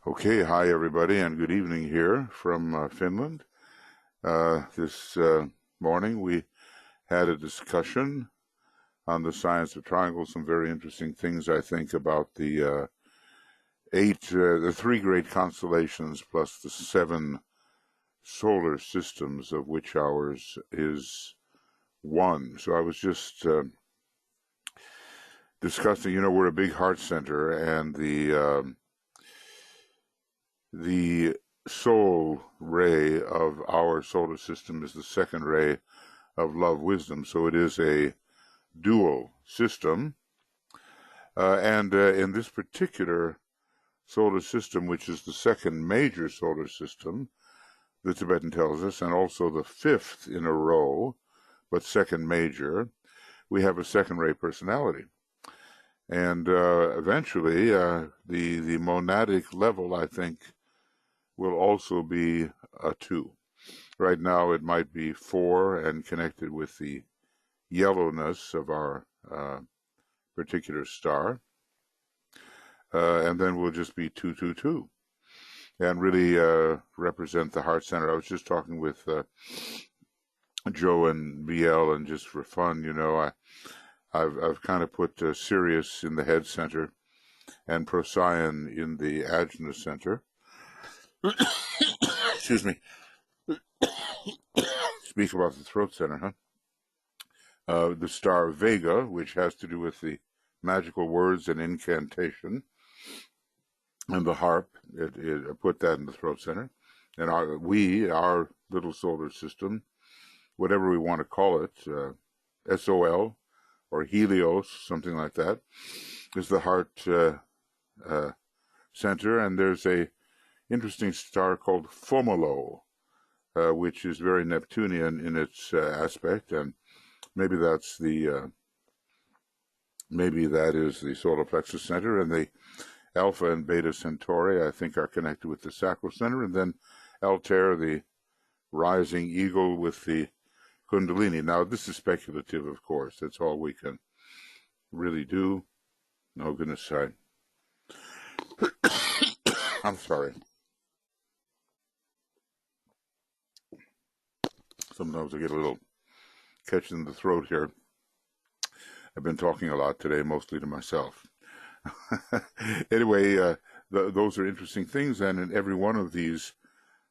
Okay, hi everybody, and good evening here from Finland. This morning we had a discussion on the science of triangles, some very interesting things, I think, about the the three great constellations plus the 7 solar systems, of which ours is one. So I was just discussing, we're a big heart center, and the soul ray of our solar system is the second ray of love wisdom. So it is a dual system. And in this particular solar system, which is the second major solar system, the Tibetan tells us, and also the 5th in a row, but second major, we have a second ray personality. And eventually, the monadic level, I think, will also be a 2. Right now it might be 4 and connected with the yellowness of our particular star. And then we'll just be 222 and really represent the heart center. I was just talking with Joe and BL, and just for fun, I've kind of put Sirius in the head center and Procyon in the Ajna center. Excuse me. Speak about the throat center, huh? The star Vega, which has to do with the magical words and incantation, and the harp, I put that in the throat center. And our little solar system, whatever we want to call it, SOL or Helios, something like that, is the heart center. And there's a interesting star called Fomolo, which is very Neptunian in its aspect, and maybe that is the solar plexus center. And the Alpha and Beta Centauri, I think, are connected with the sacral center, and then Altair, the rising eagle, with the Kundalini. Now, this is speculative, of course. That's all we can really do. No, goodness, I'm sorry. Sometimes I get a little catch in the throat here. I've been talking a lot today, mostly to myself. Anyway, those are interesting things, and in every one of these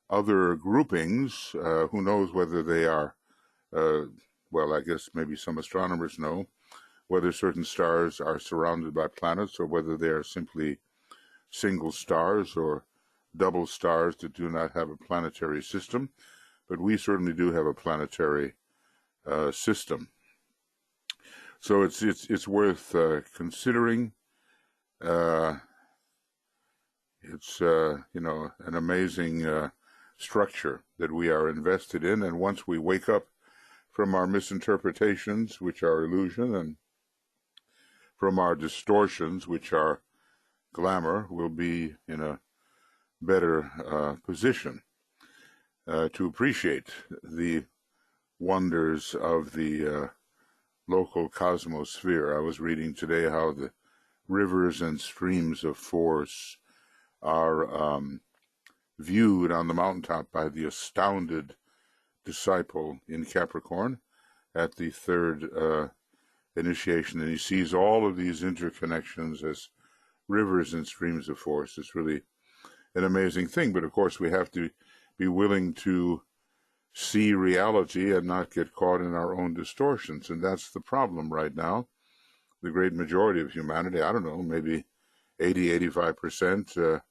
other groupings, who knows whether they are, well, I guess maybe some astronomers know, whether certain stars are surrounded by planets or whether they are simply single stars or double stars that do not have a planetary system. But we certainly do have a planetary system. So it's worth considering. It's an amazing structure that we are invested in, and once we wake up from our misinterpretations, which are illusion, and from our distortions, which are glamour, we'll be in a better position to appreciate the wonders of the local cosmosphere. I was reading today how the rivers and streams of force are viewed on the mountaintop by the astounded disciple in Capricorn at the 3rd initiation, and he sees all of these interconnections as rivers and streams of force. It's really an amazing thing, but of course we have to be willing to see reality and not get caught in our own distortions, and that's the problem right now. The great majority of humanity, I don't know, maybe 80-85%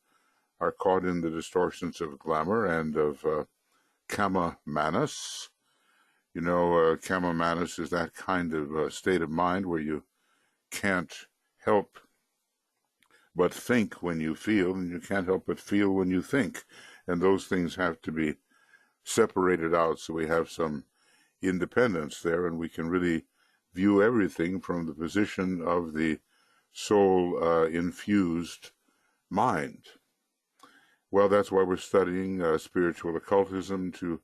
are caught in the distortions of glamour and of kama manas. Kama manas is that kind of state of mind where you can't help but think when you feel, and you can't help but feel when you think. And those things have to be separated out so we have some independence there, and we can really view everything from the position of the soul-infused mind. Well, that's why we're studying spiritual occultism, to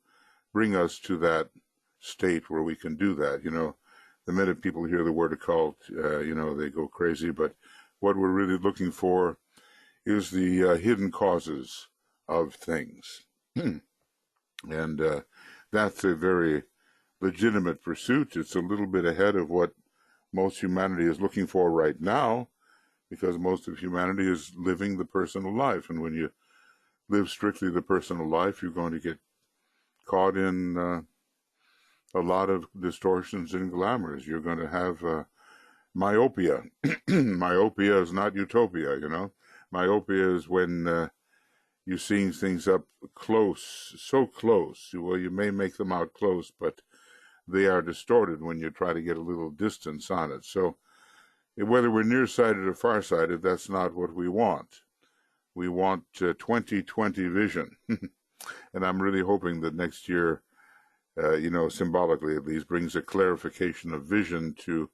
bring us to that state where we can do that. The minute people hear the word occult, they go crazy. But what we're really looking for is the hidden causes of things. And that's a very legitimate pursuit. It's a little bit ahead of what most humanity is looking for right now, because most of humanity is living the personal life. And when you live strictly the personal life, you're going to get caught in a lot of distortions and glamours. You're going to have myopia. Myopia is not utopia, you know. Myopia is when you're seeing things up close, so close. Well, you may make them out close, but they are distorted when you try to get a little distance on it. So whether we're nearsighted or farsighted, that's not what we want. We want 20/20 vision. And I'm really hoping that next year, symbolically at least, brings a clarification of vision to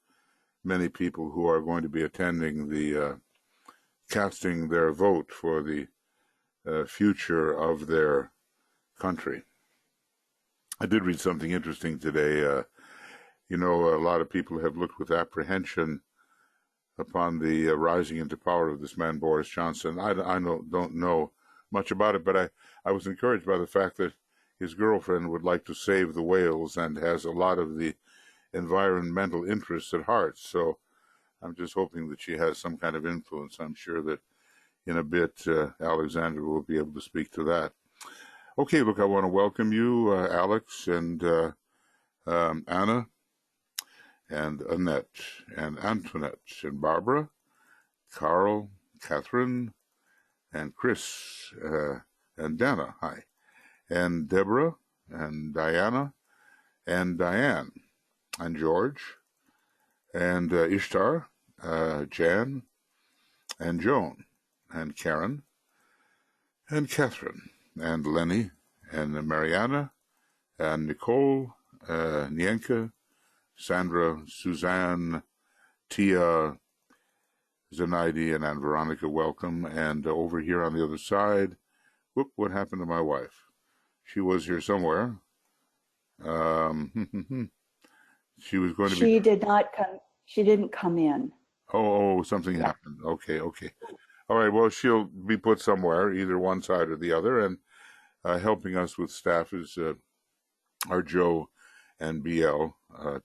many people who are going to be attending the casting their vote for the future of their country. I did read something interesting today. A lot of people have looked with apprehension upon the rising into power of this man, Boris Johnson. I don't know much about it, but I was encouraged by the fact that his girlfriend would like to save the whales and has a lot of the environmental interests at heart. So I'm just hoping that she has some kind of influence. I'm sure that in a bit, Alexander will be able to speak to that. Okay, look, I want to welcome you, Alex and Anna and Annette and Antoinette and Barbara, Carl, Catherine, and Chris and Dana, hi, and Deborah and Diana and Diane and George and Ishtar, Jan and Joan and Karen and Catherine and Lenny and Mariana and Nicole, Nienka, Sandra, Suzanne, Tia, Zenaidi, and Anne Veronica, welcome. And over here on the other side, what happened to my wife? She was here somewhere. She was going to be... She did not come. She didn't come in. Oh, something happened. Okay. All right, well, she'll be put somewhere, either one side or the other, and helping us with staff is our Joe and BL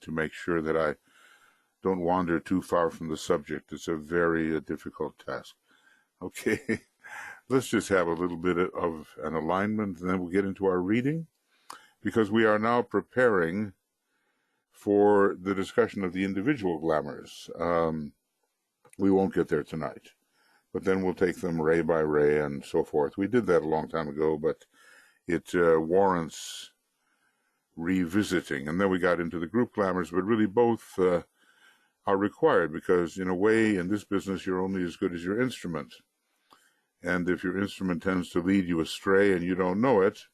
to make sure that I don't wander too far from the subject. It's a very difficult task. Okay, let's just have a little bit of an alignment, and then we'll get into our reading, because we are now preparing for the discussion of the individual glamours. We won't get there tonight, but then we'll take them ray by ray and so forth. We did that a long time ago, but it warrants revisiting. And then we got into the group glamours, but really both are required, because in a way, in this business, you're only as good as your instrument. And if your instrument tends to lead you astray and you don't know it,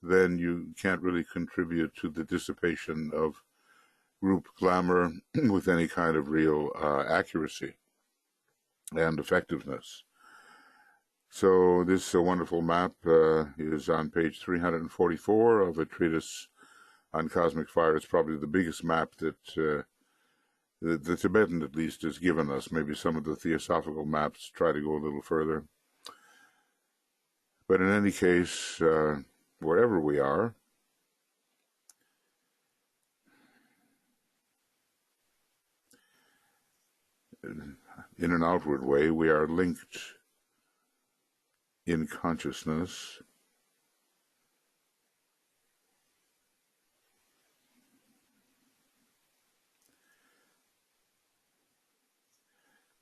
then you can't really contribute to the dissipation of group glamour with any kind of real accuracy and effectiveness. So this wonderful map is on page 344 of a treatise on cosmic fire. It's probably the biggest map that the Tibetan, at least, has given us. Maybe some of the theosophical maps try to go a little further. But in any case, wherever we are, in an outward way, we are linked in consciousness.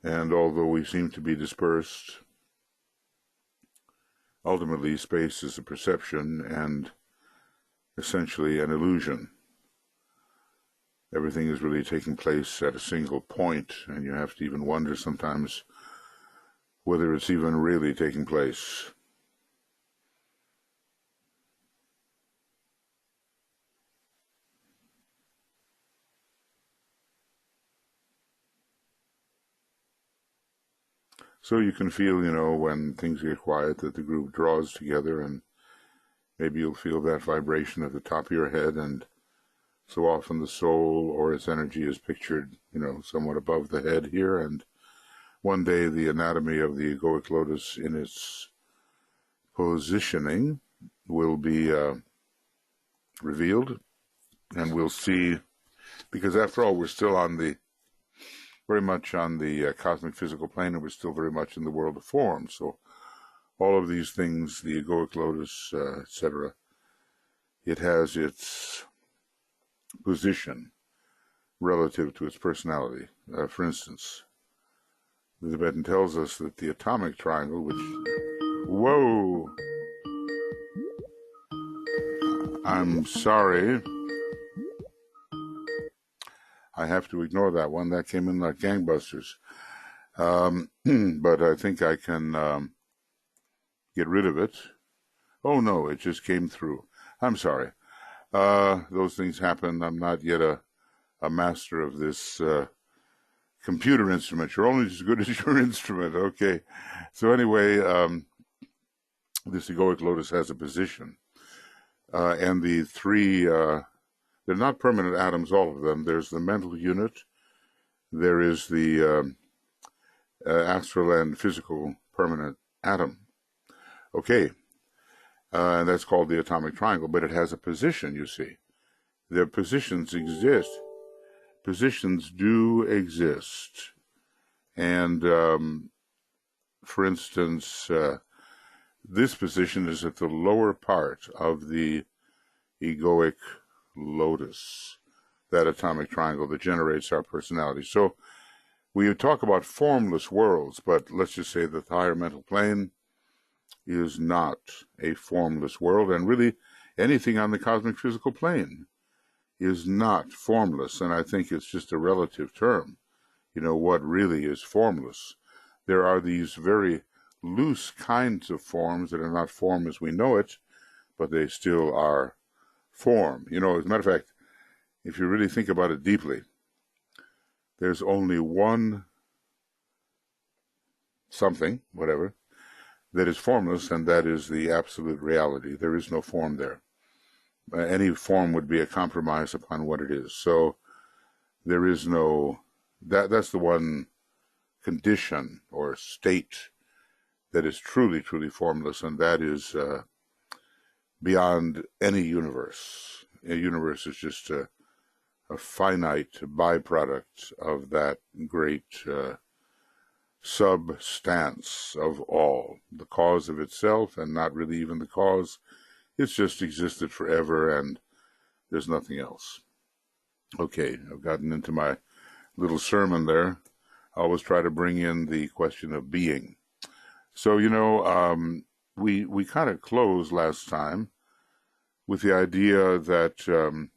And although we seem to be dispersed, ultimately space is a perception and essentially an illusion. Everything is really taking place at a single point, and you have to even wonder sometimes whether it's even really taking place. So you can feel, when things get quiet, that the group draws together, and maybe you'll feel that vibration at the top of your head, and so often the soul or its energy is pictured, somewhat above the head here, and one day the anatomy of the egoic lotus in its positioning will be revealed, and we'll see, because after all, we're still very much on the cosmic physical plane, and we're still very much in the world of form. So all of these things, the egoic lotus, etc., it has its position relative to its personality. For instance, the Tibetan tells us that the atomic triangle, which, whoa, I'm sorry, I have to ignore that one. That came in like gangbusters. But I think I can get rid of it. Oh no, it just came through. I'm sorry. Those things happen. I'm not yet a master of this computer instrument. You're only as good as your instrument. Okay. So anyway, this egoic lotus has a position. And the three, they're not permanent atoms, all of them. There's the mental unit. There is the astral and physical permanent atom. Okay. And that's called the atomic triangle, but it has a position, you see. Their positions exist. Positions do exist. And, for instance, this position is at the lower part of the egoic lotus, that atomic triangle that generates our personality. So we talk about formless worlds, but let's just say that the higher mental plane is not a formless world, and really anything on the cosmic physical plane is not formless, and I think it's just a relative term. You know, what really is formless? There are these very loose kinds of forms that are not form as we know it, but they still are form. You know, as a matter of fact, if you really think about it deeply, there's only one something, whatever, that is formless, and that is the absolute reality. There is no form there. Any form would be a compromise upon what it is. So there is no, that's the one condition or state that is truly, truly formless, and that is beyond any universe. A universe is just a finite byproduct of that great substance of all, the cause of itself, and not really even the cause. It's just existed forever, and there's nothing else. Okay, I've gotten into my little sermon there. I always try to bring in the question of being. So, you know, we kind of closed last time with the idea that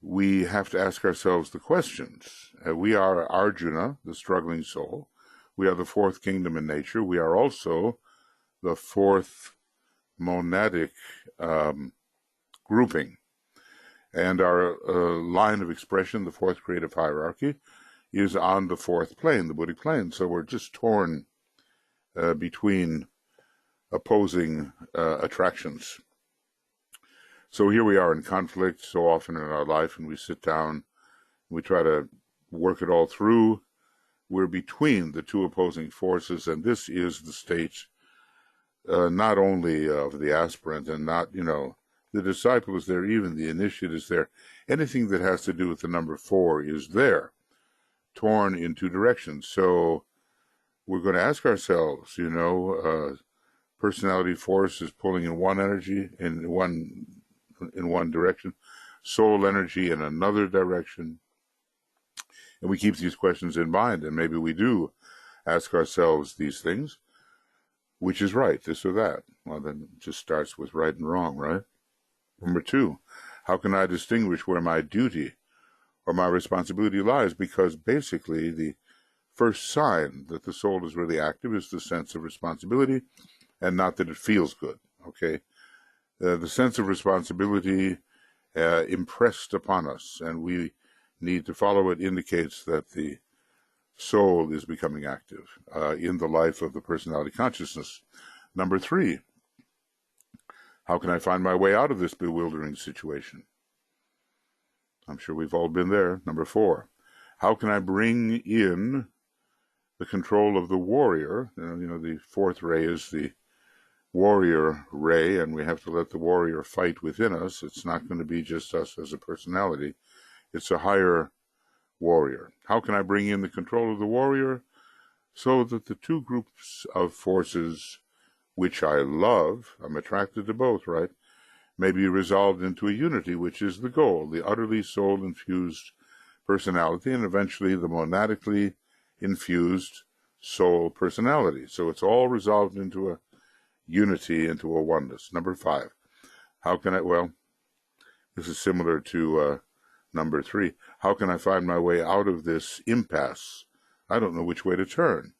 we have to ask ourselves the questions. We are Arjuna, the struggling soul. We are the fourth kingdom in nature. We are also the fourth monadic grouping. And our line of expression, the fourth creative hierarchy, is on the fourth plane, the Buddhic plane. So we're just torn between opposing attractions. So here we are in conflict so often in our life, and we sit down, and we try to work it all through. We're between the two opposing forces, and this is the state not only of the aspirant and not, you know, the disciple is there, even the initiate is there. Anything that has to do with the number 4 is there, torn in two directions. So we're going to ask ourselves, you know, personality force is pulling in one energy, in one direction, soul energy in another direction. And we keep these questions in mind, and maybe we do ask ourselves these things. Which is right, this or that? Well, then it just starts with right and wrong, right? Number 2, how can I distinguish where my duty or my responsibility lies? Because basically the first sign that the soul is really active is the sense of responsibility, and not that it feels good, okay? The sense of responsibility impressed upon us, and we need to follow it, indicates that the soul is becoming active in the life of the personality consciousness. Number 3, how can I find my way out of this bewildering situation? I'm sure we've all been there. Number 4, how can I bring in the control of the warrior. The fourth ray is the warrior ray, and we have to let the warrior fight within us. It's not going to be just us as a personality. It's a higher warrior. How can I bring in the control of the warrior? So that the two groups of forces which I love, I'm attracted to both, right, may be resolved into a unity, which is the goal, the utterly soul-infused personality, and eventually the monadically infused soul personality. So it's all resolved into a unity, into a oneness. Number 5. How can I, well, this is similar to number 3. How can I find my way out of this impasse? I don't know which way to turn,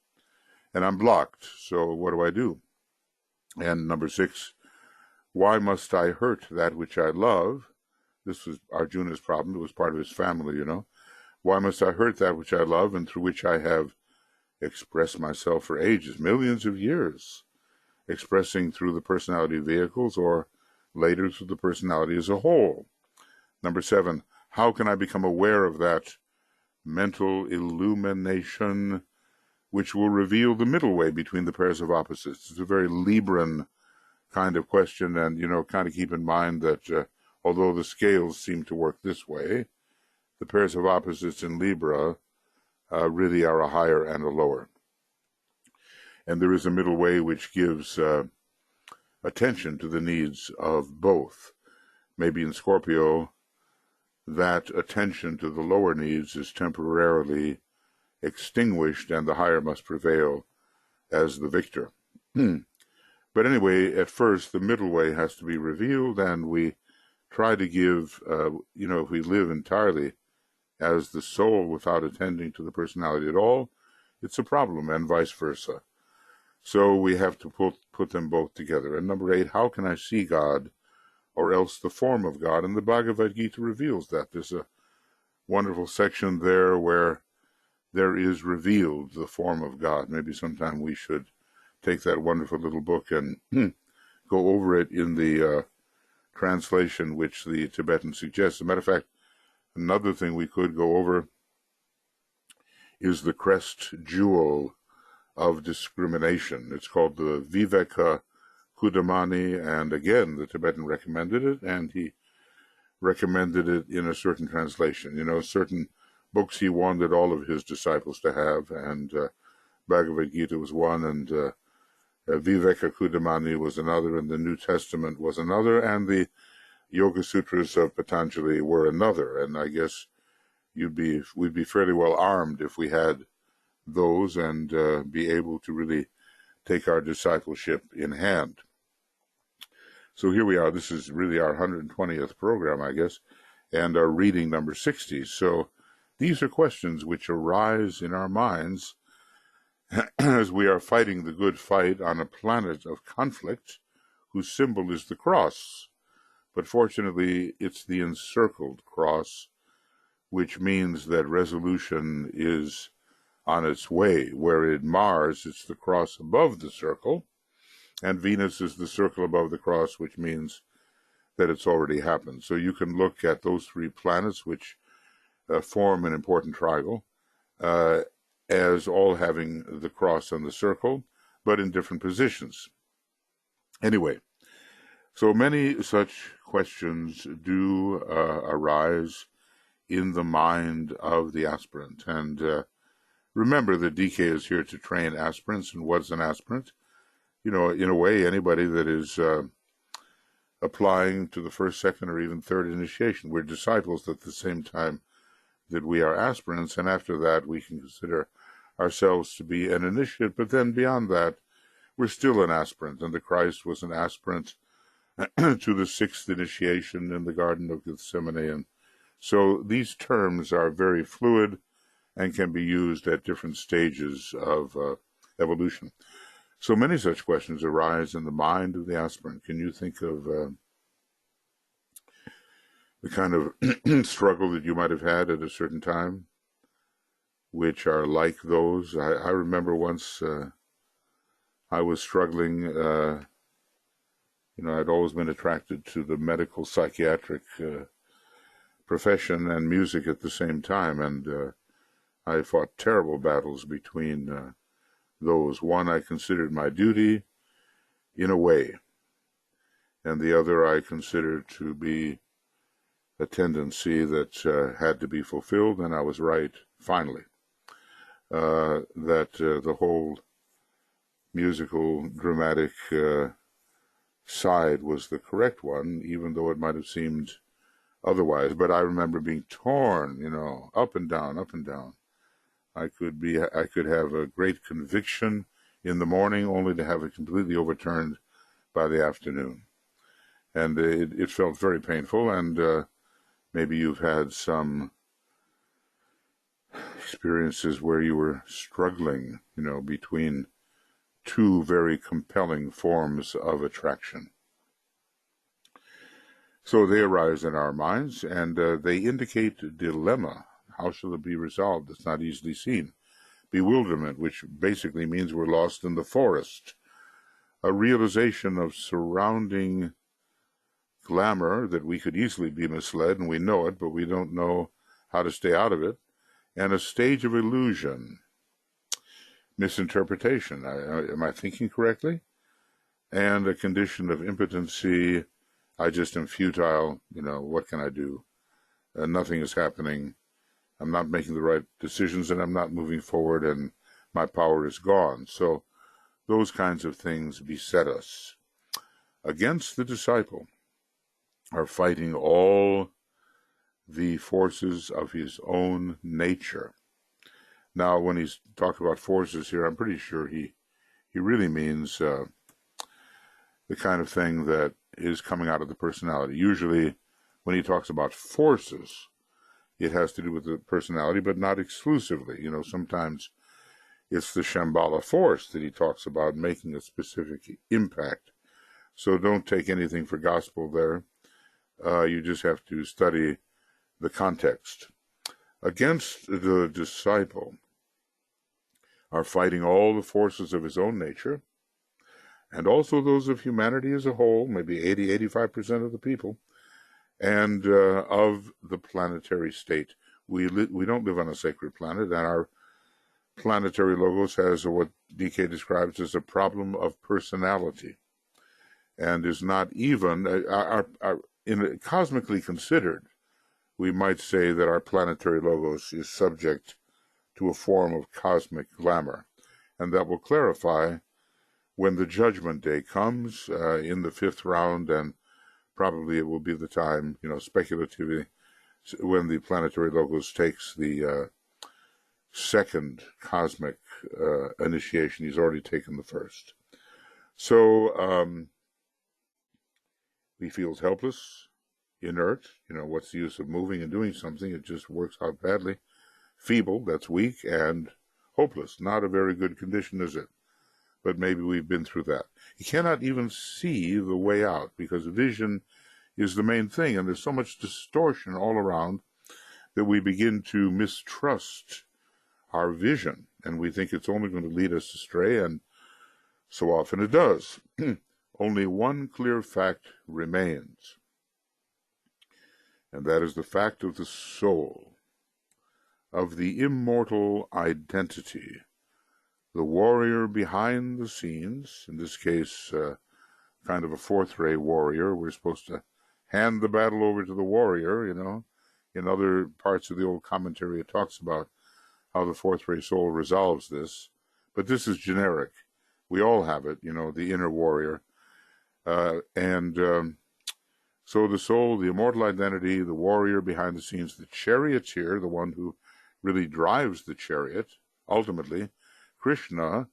and I'm blocked. So what do I do? And number 6, why must I hurt that which I love? This was Arjuna's problem. It was part of his family, Why must I hurt that which I love and through which I have expressed myself for ages, millions of years, expressing through the personality vehicles or later through the personality as a whole? Number 7, how can I become aware of that mental illumination which will reveal the middle way between the pairs of opposites? It's a very Libran kind of question, and, kind of keep in mind that although the scales seem to work this way, the pairs of opposites in Libra really are a higher and a lower. And there is a middle way which gives attention to the needs of both. Maybe in Scorpio, that attention to the lower needs is temporarily extinguished and the higher must prevail as the victor. But anyway, at first, the middle way has to be revealed, and we try to give, if we live entirely as the soul without attending to the personality at all, it's a problem, and vice versa. So we have to put them both together. And number 8, how can I see God, or else the form of God? And the Bhagavad Gita reveals that. There's a wonderful section there where there is revealed the form of God. Maybe sometime we should take that wonderful little book and go over it in the translation which the Tibetan suggests. As a matter of fact, another thing we could go over is the crest jewel of discrimination. It's called the Viveka Kudamani, and again, the Tibetan recommended it, and he recommended it in a certain translation. Certain books he wanted all of his disciples to have, and Bhagavad Gita was one, and Viveka Kudamani was another, and the New Testament was another, and the Yoga Sutras of Patanjali were another. And I guess we'd be fairly well armed if we had those and be able to really take our discipleship in hand. So here we are. This is really our 120th program, I guess, and our reading number 60. So these are questions which arise in our minds as we are fighting the good fight on a planet of conflict whose symbol is the cross. But fortunately, it's the encircled cross, which means that resolution is on its way. Where in Mars, it's the cross above the circle, and Venus is the circle above the cross, which means that it's already happened. So you can look at those 3 planets, which form an important triangle, as all having the cross and the circle, but in different positions. Anyway, so many such questions do arise in the mind of the aspirant. And remember that D.K. is here to train aspirants. And what's an aspirant? In a way, anybody that is applying to the first, second, or even third initiation. We're disciples at the same time that we are aspirants, and after that we can consider ourselves to be an initiate. But then beyond that, we're still an aspirant, and the Christ was an aspirant to the 6th initiation in the Garden of Gethsemane. And so these terms are very fluid and can be used at different stages of evolution. So many such questions arise in the mind of the aspirant. Can you think of the kind of struggle that you might have had at a certain time, which are like those? I remember once I was struggling. I'd always been attracted to the medical psychiatric profession and music at the same time, and I fought terrible battles between those. One I considered my duty in a way, and the other I considered to be a tendency that had to be fulfilled, and I was right, finally, that the whole musical, dramatic side was the correct one, even though it might have seemed otherwise. But I remember being torn, up and down, up and down. I could have a great conviction in the morning, only to have it completely overturned by the afternoon. And it felt very painful, and maybe you've had some experiences where you were struggling, between two very compelling forms of attraction. So they arise in our minds, and they indicate a dilemma. How shall it be resolved? It's not easily seen. Bewilderment, which basically means we're lost in the forest. A realization of surrounding glamour, that we could easily be misled, and we know it, but we don't know how to stay out of it. And a stage of illusion. Misinterpretation. Am I thinking correctly? And a condition of impotency. I just am futile. What can I do? Nothing is happening. I'm not making the right decisions, and I'm not moving forward, and my power is gone. So those kinds of things beset us. Against the disciple are fighting all the forces of his own nature. Now, when he's talked about forces here, I'm pretty sure he really means the kind of thing that is coming out of the personality. Usually, when he talks about forces, it has to do with the personality, but not exclusively. Sometimes it's the Shambhala force that he talks about making a specific impact. So don't take anything for gospel there. You just have to study the context. Against the disciple are fighting all the forces of his own nature, and also those of humanity as a whole, maybe 80-85% of the people, and of the planetary state. We don't live on a sacred planet, and our planetary logos has what D.K. describes as a problem of personality, and is not even, cosmically considered, we might say that our planetary logos is subject to a form of cosmic glamour, and that will clarify when the judgment day comes in the fifth round, and probably it will be the time, speculatively, when the planetary logos takes the second cosmic initiation. He's already taken the first. So he feels helpless, inert. What's the use of moving and doing something? It just works out badly. Feeble, that's weak, and hopeless. Not a very good condition, is it? But maybe we've been through that. He cannot even see the way out, because vision is the main thing, and there's so much distortion all around that we begin to mistrust our vision, and we think it's only going to lead us astray, and so often it does. Only one clear fact remains, and that is the fact of the soul, of the immortal identity, the warrior behind the scenes, in this case, kind of a fourth-ray warrior. We're supposed to hand the battle over to the warrior, In other parts of the old commentary, it talks about how the fourth-ray soul resolves this, but this is generic. We all have it, the inner warrior. So the soul, the immortal identity, the warrior behind the scenes, the charioteer, the one who really drives the chariot, ultimately, Krishna,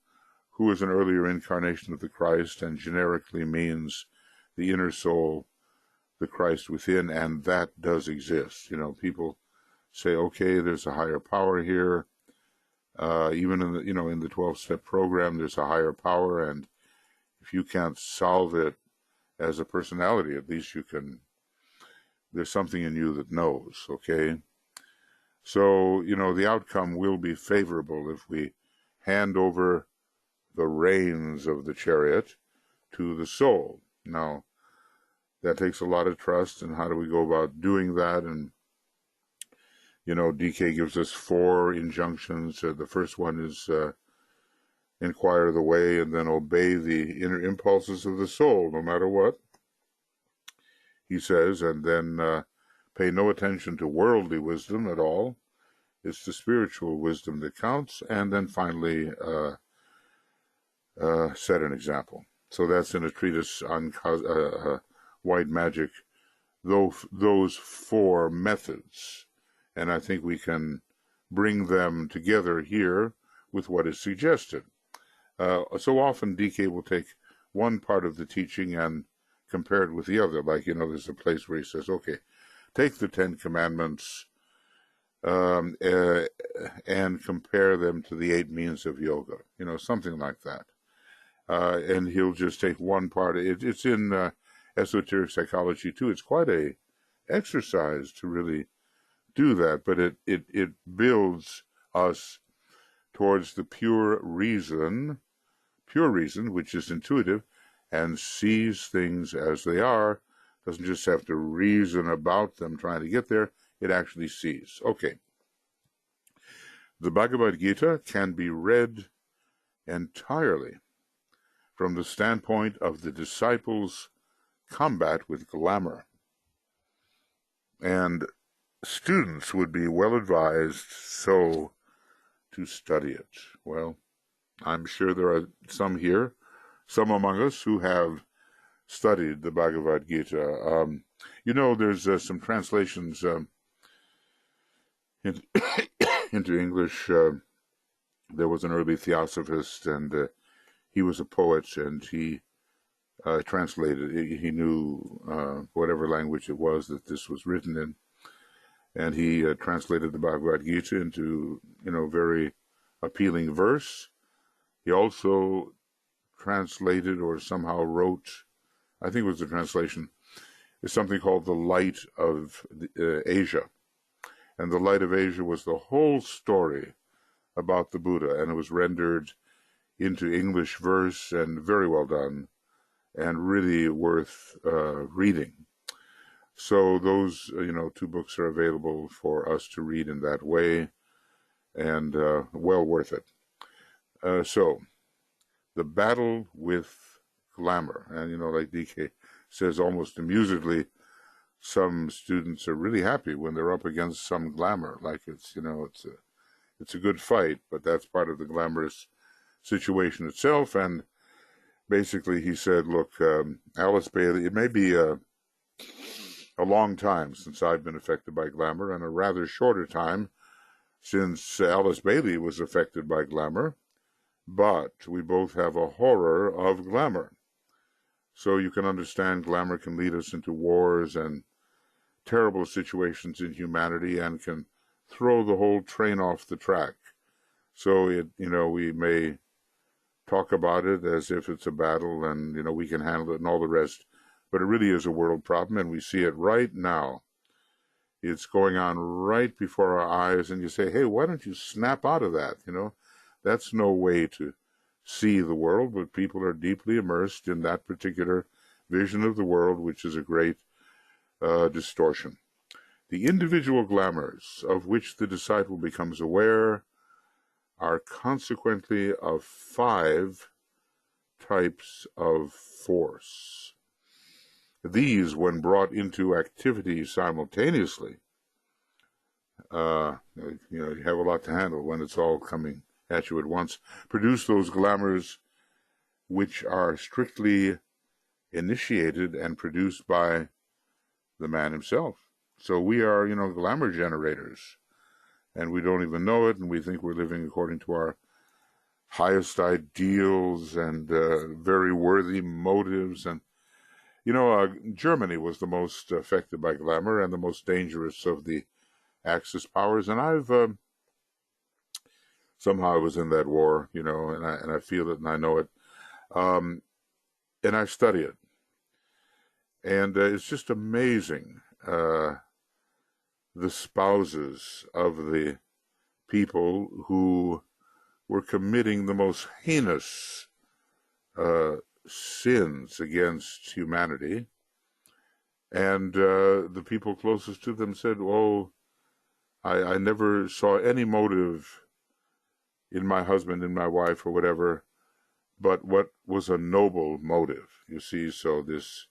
who is an earlier incarnation of the Christ and generically means the inner soul, the Christ within, and that does exist. People say, okay, there's a higher power here. Even in the, in the 12-step program, there's a higher power, and if you can't solve it as a personality, at least there's something in you that knows, okay? So, the outcome will be favorable if we hand over the reins of the chariot to the soul. Now, that takes a lot of trust, and how do we go about doing that? And DK gives us 4 injunctions. The first one is inquire the way and then obey the inner impulses of the soul, no matter what, he says, and then pay no attention to worldly wisdom at all. It's the spiritual wisdom that counts, and then finally set an example. So that's in a treatise on white magic, those 4 methods. And I think we can bring them together here with what is suggested. So often DK will take one part of the teaching and compare it with the other. Like, there's a place where he says, okay, take the 10 Commandments and compare them to the 8 means of yoga, something like that. And he'll just take one part. It's in esoteric psychology too. It's quite a exercise to really do that, but it builds us towards the pure reason, which is intuitive and sees things as they are. Doesn't just have to reason about them trying to get there. It actually sees. Okay. The Bhagavad Gita can be read entirely from the standpoint of the disciples' combat with glamour. And students would be well advised so to study it. Well, I'm sure there are some among us who have studied the Bhagavad Gita. There's some translations into English. There was an early theosophist, and he was a poet, and he translated. He knew whatever language it was that this was written in, and he translated the Bhagavad Gita into very appealing verse. He also translated or somehow wrote, I think it was the translation, is something called The Light of Asia. And The Light of Asia was the whole story about the Buddha, and it was rendered into English verse and very well done and really worth reading. So those, 2 books are available for us to read in that way, and well worth it. So, the battle with glamour. And, like DK says almost amusedly, some students are really happy when they're up against some glamour. Like it's a good fight, but that's part of the glamorous situation itself. And basically he said, look, Alice Bailey, it may be a long time since I've been affected by glamour, and a rather shorter time since Alice Bailey was affected by glamour, but we both have a horror of glamour. So you can understand glamour can lead us into wars and terrible situations in humanity and can throw the whole train off the track. So we may talk about it as if it's a battle and, we can handle it and all the rest. But it really is a world problem, and we see it right now. It's going on right before our eyes, and you say, hey, why don't you snap out of that? That's no way to see the world, but people are deeply immersed in that particular vision of the world, which is a great distortion. The individual glamours of which the disciple becomes aware are consequently of 5 types of force. These, when brought into activity simultaneously, you have a lot to handle when it's all coming at you at once, produce those glamours which are strictly initiated and produced by the man himself. So we are, glamour generators, and we don't even know it, and we think we're living according to our highest ideals and very worthy motives. And Germany was the most affected by glamour and the most dangerous of the Axis powers. And I've somehow I was in that war, and I feel it and I know it, and I study it, and it's just amazing. The spouses of the people who were committing the most heinous sins against humanity, and the people closest to them said, oh, I never saw any motive in my husband, in my wife, or whatever, but what was a noble motive, you see. So this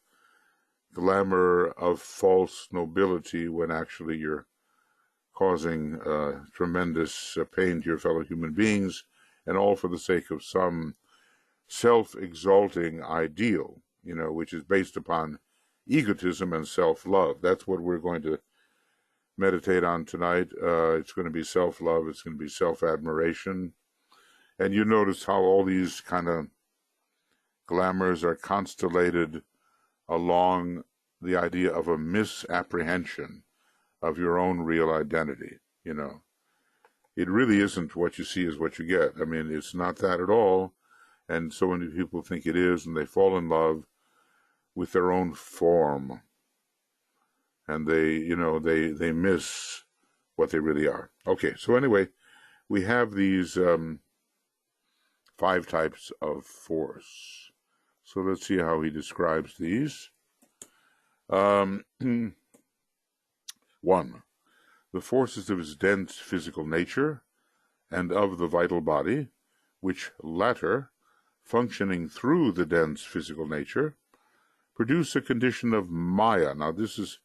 glamour of false nobility, when actually you're causing tremendous pain to your fellow human beings, and all for the sake of some self-exalting ideal, which is based upon egotism and self-love. That's what we're going to meditate on tonight. It's going to be self-love. It's going to be self-admiration. And you notice how all these kind of glamours are constellated along the idea of a misapprehension of your own real identity. It really isn't what you see is what you get. I mean, it's not that at all. And so many people think it is, and they fall in love with their own form. And they miss what they really are. Okay, so anyway, we have these 5 types of force. So let's see how he describes these. 1. The forces of his dense physical nature and of the vital body, which latter, functioning through the dense physical nature, produce a condition of Maya. Now this is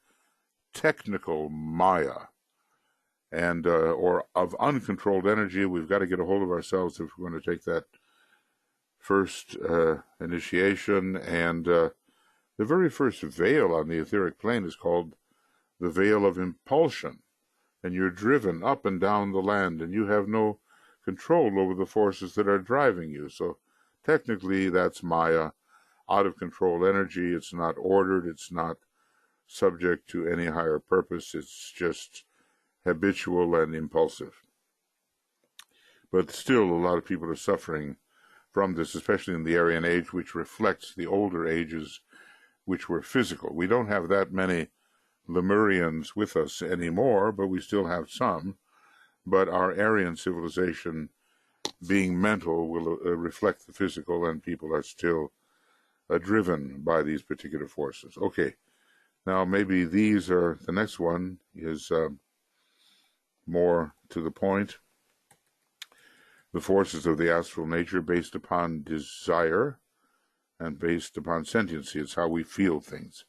technical Maya, and or of uncontrolled energy. We've got to get a hold of ourselves if we're going to take that first initiation. And the very first veil on the etheric plane is called the veil of impulsion, and you're driven up and down the land, and you have no control over the forces that are driving you. So technically that's Maya, out of control energy. It's not ordered. It's not subject to any higher purpose. It's just habitual and impulsive. But still, a lot of people are suffering from this, especially in the Aryan age, which reflects the older ages, which were physical. We don't have that many Lemurians with us anymore, but we still have some. But our Aryan civilization, being mental, will reflect the physical, and people are still driven by these particular forces. Okay, now maybe these are, the next one is more to the point. The forces of the astral nature based upon desire and based upon sentiency. It's how we feel things.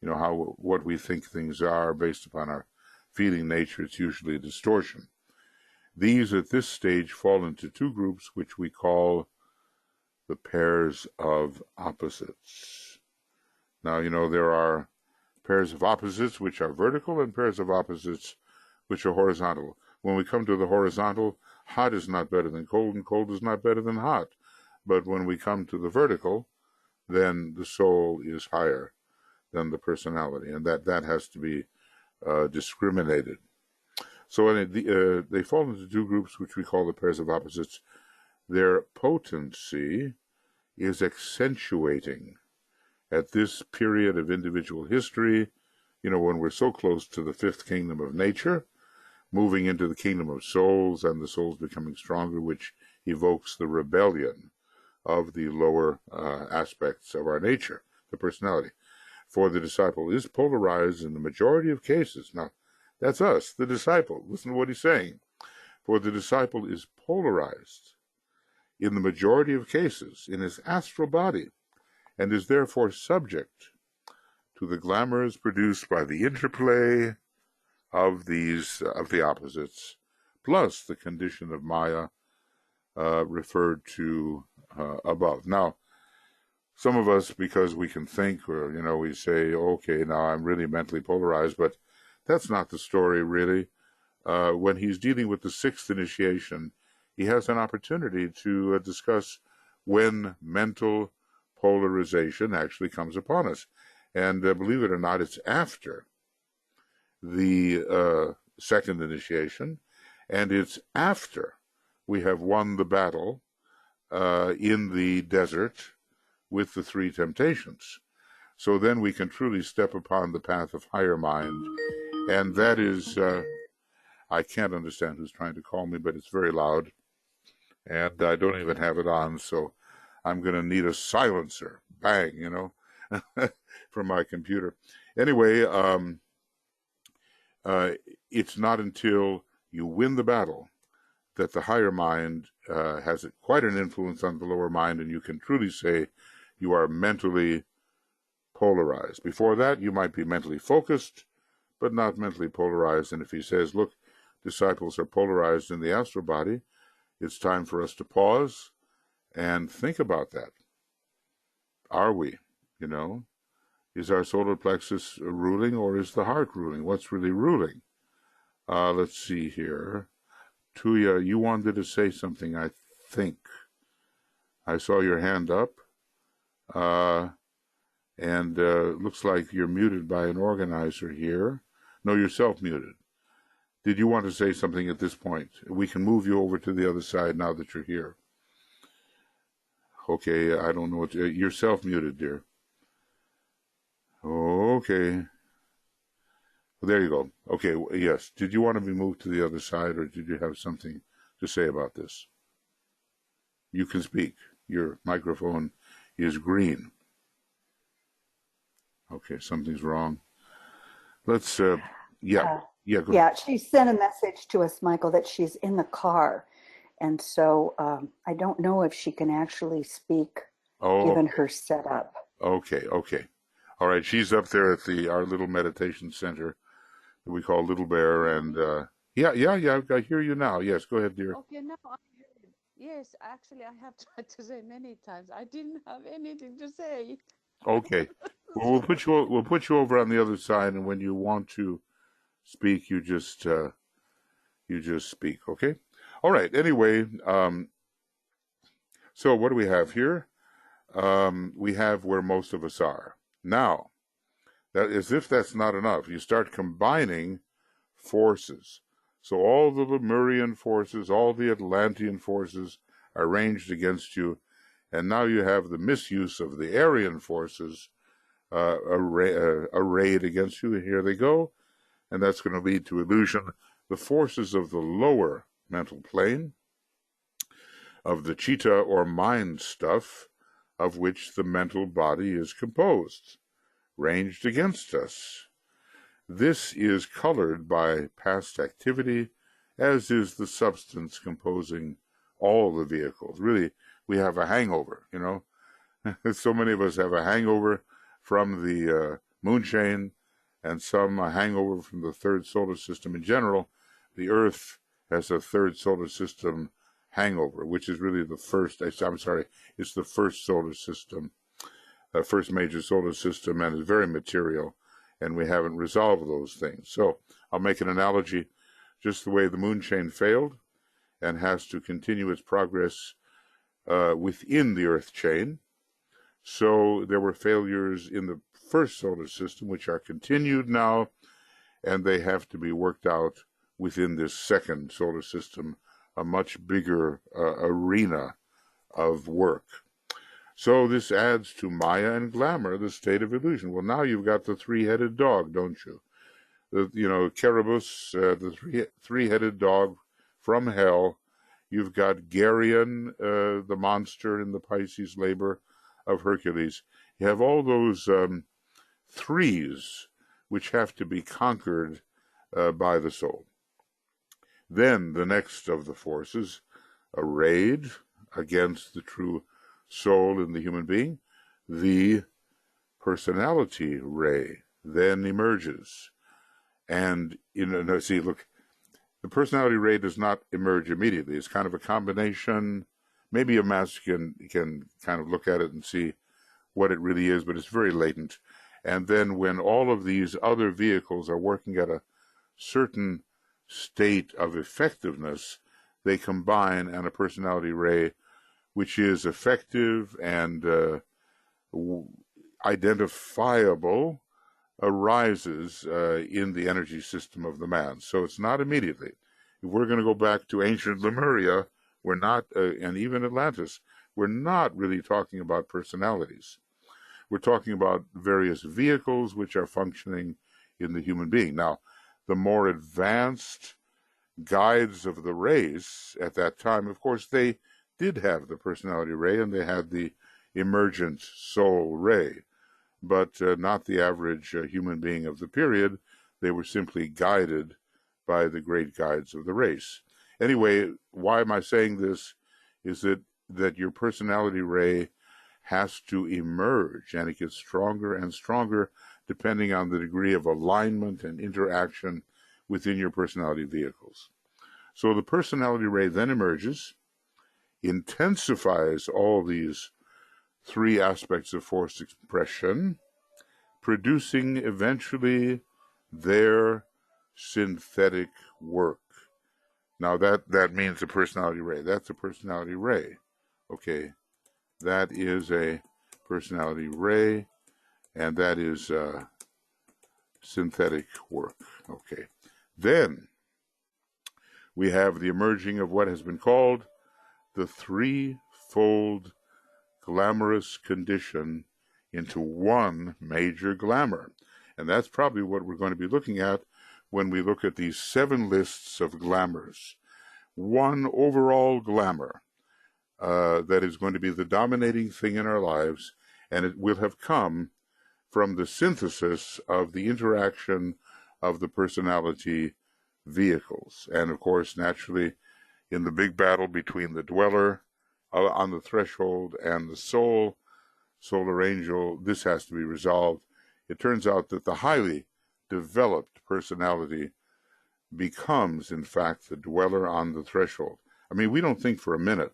What we think things are based upon our feeling nature. It's usually a distortion. These at this stage fall into 2 groups, which we call the pairs of opposites. Now, there are pairs of opposites which are vertical and pairs of opposites which are horizontal. When we come to the horizontal, hot is not better than cold, and cold is not better than hot. But when we come to the vertical, then the soul is higher than the personality, and that has to be discriminated. So they fall into 2 groups, which we call the pairs of opposites. Their potency is accentuating at this period of individual history, when we're so close to the 5th kingdom of nature, moving into the kingdom of souls, and the souls becoming stronger, which evokes the rebellion of the lower aspects of our nature, the personality. For the disciple is polarized in the majority of cases. Now, that's us, the disciple. Listen to what he's saying. For the disciple is polarized in the majority of cases in his astral body, and is therefore subject to the glamours produced by the interplay of the opposites, plus the condition of Maya referred to above. Now, some of us, because we can think, or we say, okay, now I'm really mentally polarized, but that's not the story really. When he's dealing with the 6th initiation, he has an opportunity to discuss when mental polarization actually comes upon us. And believe it or not, it's after the 2nd initiation, and it's after we have won the battle in the desert with the 3 temptations. So then we can truly step upon the path of higher mind, and that is, I can't understand who's trying to call me, but it's very loud, and I don't even have it on, so I'm going to need a silencer, bang, from my computer. Anyway, it's not until you win the battle that the higher mind has quite an influence on the lower mind, and you can truly say you are mentally polarized. Before that, you might be mentally focused, but not mentally polarized. And if he says, look, disciples are polarized in the astral body, it's time for us to pause and think about that. Are we? You know, is our solar plexus ruling, or is the heart ruling? What's really ruling? Let's see here. Tuija, you wanted to say something, I think. I saw your hand up. And looks like you're muted by an organizer here. No, you're self-muted. Did you want to say something at this point? We can move you over to the other side now that you're here. Okay, I don't know what... you're self-muted, dear. Okay. There you go. Okay, yes. Did you want to be moved to the other side, or did you have something to say about this? You can speak. Your microphone is green. Okay, something's wrong. Let's, go Yeah, ahead. she sent a message to us, Michael, that she's in the car. And so I don't know if she can actually speak, given her setup. Okay. All right, she's up there at our little meditation center that we call Little Bear, and yeah, I hear you now. Yes, go ahead, dear. Okay, now I hear you. Yes, actually, I have tried to say many times. I didn't have anything to say. Okay. Well, we'll put you over on the other side, and when you want to speak, you just speak. Okay. All right. Anyway, so what do we have here? We have where most of us are now. That, as if that's not enough, you start combining forces. So all the Lemurian forces, all the Atlantean forces are ranged against you, and now you have the misuse of the Aryan forces arrayed against you. Here they go, and that's going to lead to illusion. The forces of the lower mental plane, of the chitta or mind stuff, of which the mental body is composed, ranged against us. This is colored by past activity, as is the substance composing all the vehicles. Really, we have a hangover, you know. So many of us have a hangover from the moon chain, and some a hangover from the third solar system in general. The Earth has a third solar system hangover, which is really the first, I'm sorry, it's the first solar system, first major solar system, and is very material, and we haven't resolved those things. So I'll make an analogy, just the way the moon chain failed and has to continue its progress within the Earth chain. So there were failures in the first solar system, which are continued now, and they have to be worked out within this second solar system, a much bigger arena of work. So this adds to Maya and glamour, the state of illusion. Well, now you've got the three-headed dog, don't you? Cerberus, the three-headed dog from hell. You've got Geryon, the monster in the Pisces labor of Hercules. You have all those threes which have to be conquered by the soul. Then the next of the forces, arrayed against the true soul in the human being, the personality ray then emerges. And, look, the personality ray does not emerge immediately. It's kind of a combination. Maybe a master can kind of look at it and see what it really is, but it's very latent. And then when all of these other vehicles are working at a certain state of effectiveness, they combine, and a personality ray which is effective and identifiable arises in the energy system of the man. So it's not immediately. If we're going to go back to ancient Lemuria, we're not, and even Atlantis, we're not really talking about personalities. We're talking about various vehicles which are functioning in the human being. Now, the more advanced guides of the race at that time, of course, they did have the personality ray, and they had the emergent soul ray, but not the average human being of the period. They were simply guided by the great guides of the race. Anyway, why am I saying this is that your personality ray has to emerge, and it gets stronger and stronger depending on the degree of alignment and interaction within your personality vehicles. So the personality ray then emerges, intensifies all these three aspects of forced expression, producing eventually their synthetic work. Now that means the personality ray. That's a personality ray. Okay, that is a personality ray, and that is synthetic work. Okay, then we have the emerging of what has been called the threefold glamorous condition into one major glamour. And that's probably what we're going to be looking at when we look at these 7 lists of glamours. One overall glamour that is going to be the dominating thing in our lives, and it will have come from the synthesis of the interaction of the personality vehicles. And of course, naturally, in the big battle between the dweller on the threshold and the solar angel, this has to be resolved. It turns out that the highly developed personality becomes, in fact, the dweller on the threshold. I mean, we don't think for a minute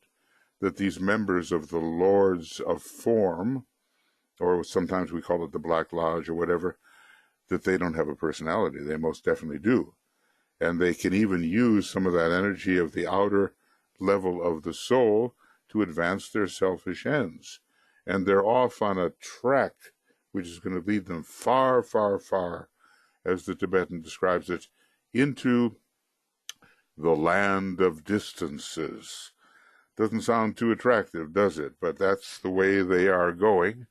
that these members of the Lords of Form, or sometimes we call it the Black Lodge or whatever, that they don't have a personality. They most definitely do. And they can even use some of that energy of the outer level of the soul to advance their selfish ends. And they're off on a track which is going to lead them far, far, far, as the Tibetan describes it, into the land of distances. Doesn't sound too attractive, does it? But that's the way they are going,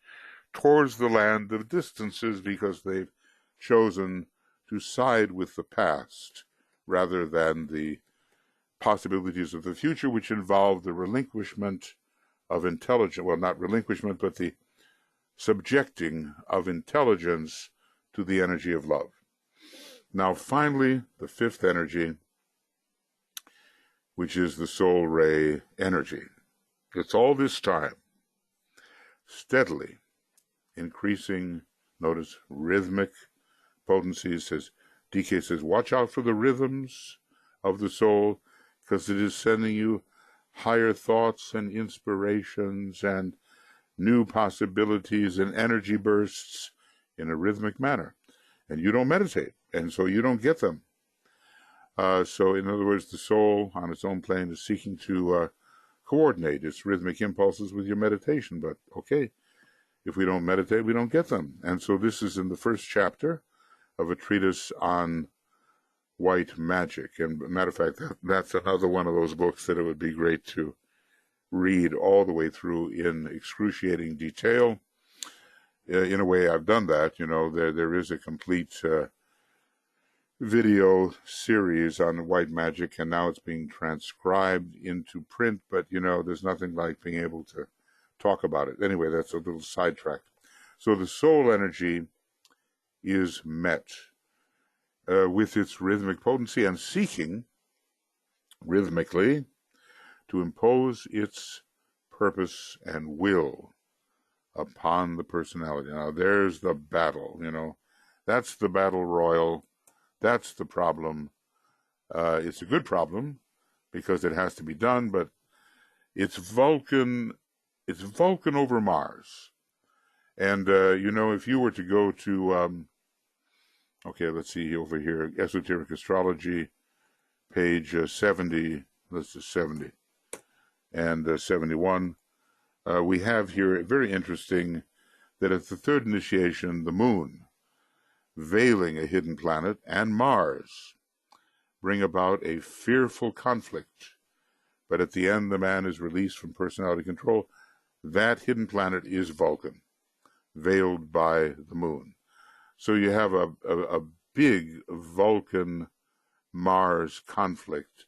towards the land of distances, because they've chosen to side with the past rather than the possibilities of the future, which involve the relinquishment of intelligence, well, not relinquishment, but the subjecting of intelligence to the energy of love. Now, finally, the 5th energy, which is the soul ray energy. It's all this time steadily increasing, notice, rhythmic potency. Says, D.K. says, watch out for the rhythms of the soul, because it is sending you higher thoughts and inspirations and new possibilities and energy bursts in a rhythmic manner. And you don't meditate, and so you don't get them. So in other words, the soul on its own plane is seeking to coordinate its rhythmic impulses with your meditation. But okay, if we don't meditate, we don't get them. And so this is in the first chapter of a treatise on white magic. And matter of fact, that's another one of those books that it would be great to read all the way through in excruciating detail. In a way, I've done that. You know, there is a complete video series on white magic, and now it's being transcribed into print. But, you know, there's nothing like being able to talk about it. Anyway, that's a little sidetrack. So the soul energy is met with its rhythmic potency and seeking rhythmically to impose its purpose and will upon the personality. Now, there's the battle, you know. That's the battle royal. That's the problem. It's a good problem because it has to be done, but it's Vulcan over Mars. And, you know, if you were to go to, okay, let's see over here, Esoteric Astrology, page 70, let's just 70, and 71, we have here very interesting that at the 3rd initiation, the moon, veiling a hidden planet, and Mars bring about a fearful conflict. But at the end, the man is released from personality control. That hidden planet is Vulcan, veiled by the moon. So you have a big Vulcan-Mars conflict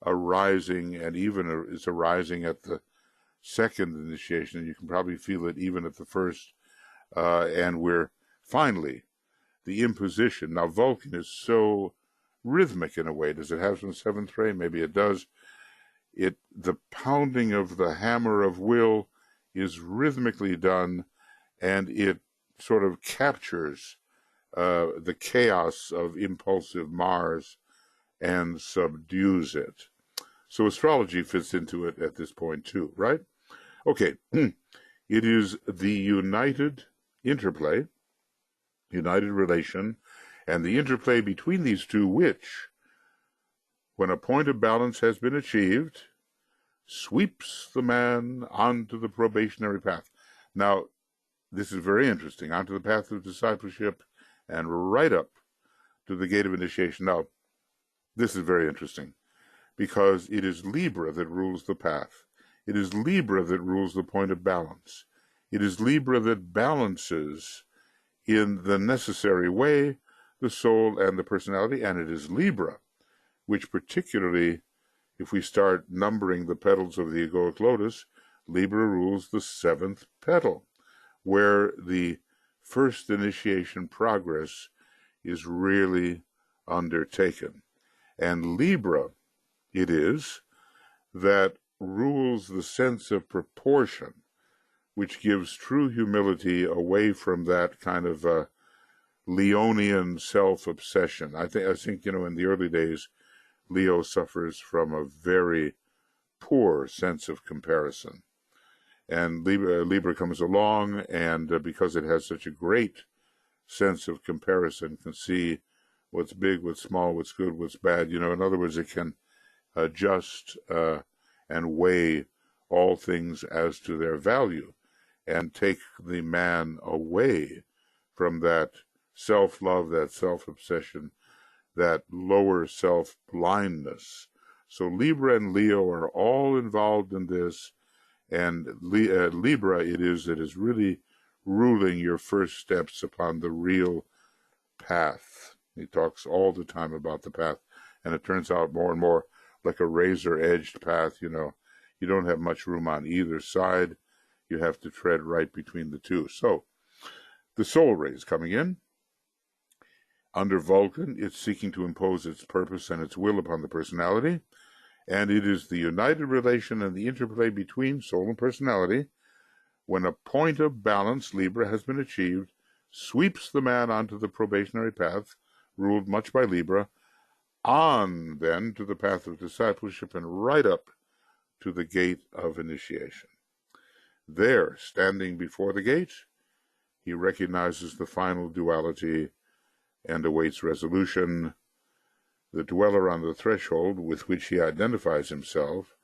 arising, and even is arising at the 2nd initiation. You can probably feel it even at the 1st. And we're finally the imposition. Now, Vulcan is so rhythmic in a way. Does it have some seventh ray? Maybe it does. The pounding of the hammer of will is rhythmically done, and it sort of captures the chaos of impulsive Mars and subdues it. So astrology fits into it at this point too, right? Okay, it is the united interplay, united relation, and the interplay between these two which, when a point of balance has been achieved, sweeps the man onto the probationary path. Now, this is very interesting, onto the path of discipleship and right up to the gate of initiation. Now, this is very interesting because it is Libra that rules the path. It is Libra that rules the point of balance. It is Libra that balances in the necessary way the soul and the personality, and it is Libra which, particularly if we start numbering the petals of the egoic lotus, Libra rules the seventh petal, where the first initiation progress is really undertaken. And Libra it is that rules the sense of proportion, which gives true humility away from that kind of Leonian self-obsession. I think, in the early days, Leo suffers from a very poor sense of comparison. And Libra comes along, and because it has such a great sense of comparison, can see what's big, what's small, what's good, what's bad. In other words, it can adjust and weigh all things as to their value and take the man away from that self-love, that self-obsession, that lower self-blindness. So Libra and Leo are all involved in this, and Libra it is that is really ruling your first steps upon the real path. He talks all the time about the path, and it turns out more and more like a razor-edged path. You don't have much room on either side. You have to tread right between the two. So the soul ray is coming in. Under Vulcan, it's seeking to impose its purpose and its will upon the personality, and it is the united relation and the interplay between soul and personality, when a point of balance, Libra, has been achieved, sweeps the man onto the probationary path, ruled much by Libra, on then to the path of discipleship and right up to the gate of initiation. There, standing before the gate, he recognizes the final duality and awaits resolution. The dweller on the threshold, with which he identifies himself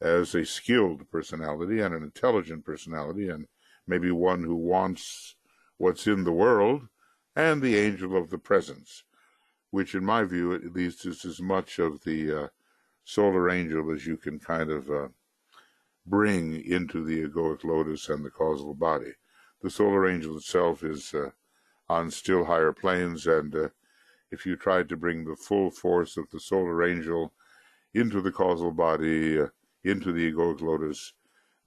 as a skilled personality and an intelligent personality, and maybe one who wants what's in the world, and the angel of the presence, which in my view at least is as much of the solar angel as you can kind of bring into the egoic lotus and the causal body. The solar angel itself is on still higher planes, and if you tried to bring the full force of the solar angel into the causal body, into the egoic lotus,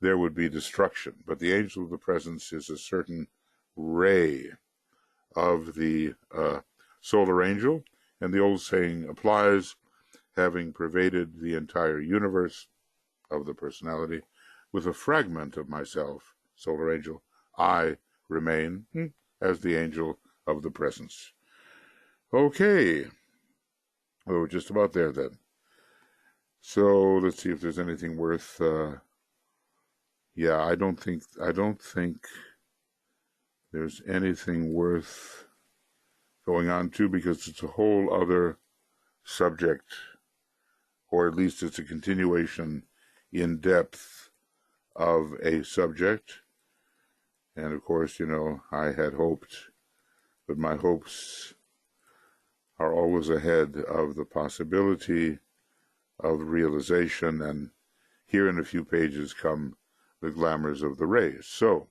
there would be destruction. But the angel of the presence is a certain ray of the solar angel, and the old saying applies, having pervaded the entire universe of the personality, with a fragment of myself, solar angel, I remain as the angel of the presence. Okay. Oh, we're just about there then. So let's see if there's anything worth I don't think there's anything worth going on to, because it's a whole other subject, or at least it's a continuation in depth of a subject. And of course, I had hoped, but my hopes are always ahead of the possibility of realization, and here in a few pages come the glamours of the rays. So,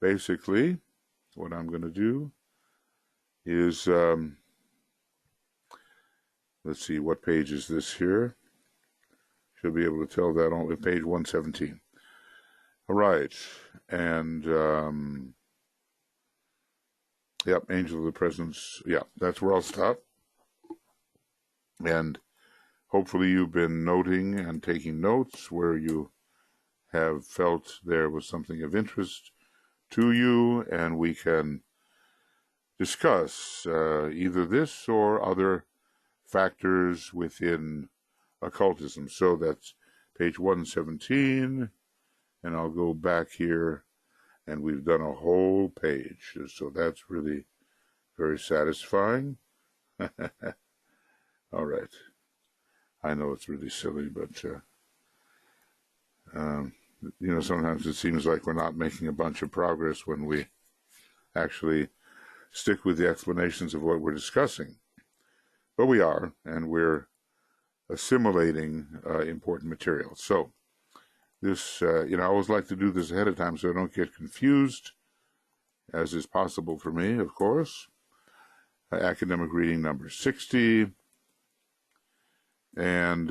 basically, what I'm going to do is, let's see, what page is this here? Should be able to tell that on page 117. All right, and, yep, Angel of the Presence, yeah, that's where I'll stop. And hopefully you've been noting and taking notes where you have felt there was something of interest to you, and we can discuss either this or other factors within occultism. So that's page 117, and I'll go back here, and we've done a whole page. So that's really very satisfying. All right. I know it's really silly, but, sometimes it seems like we're not making a bunch of progress when we actually stick with the explanations of what we're discussing. But we are, and we're assimilating important material. So this, I always like to do this ahead of time so I don't get confused, as is possible for me, of course. Academic reading number 60. And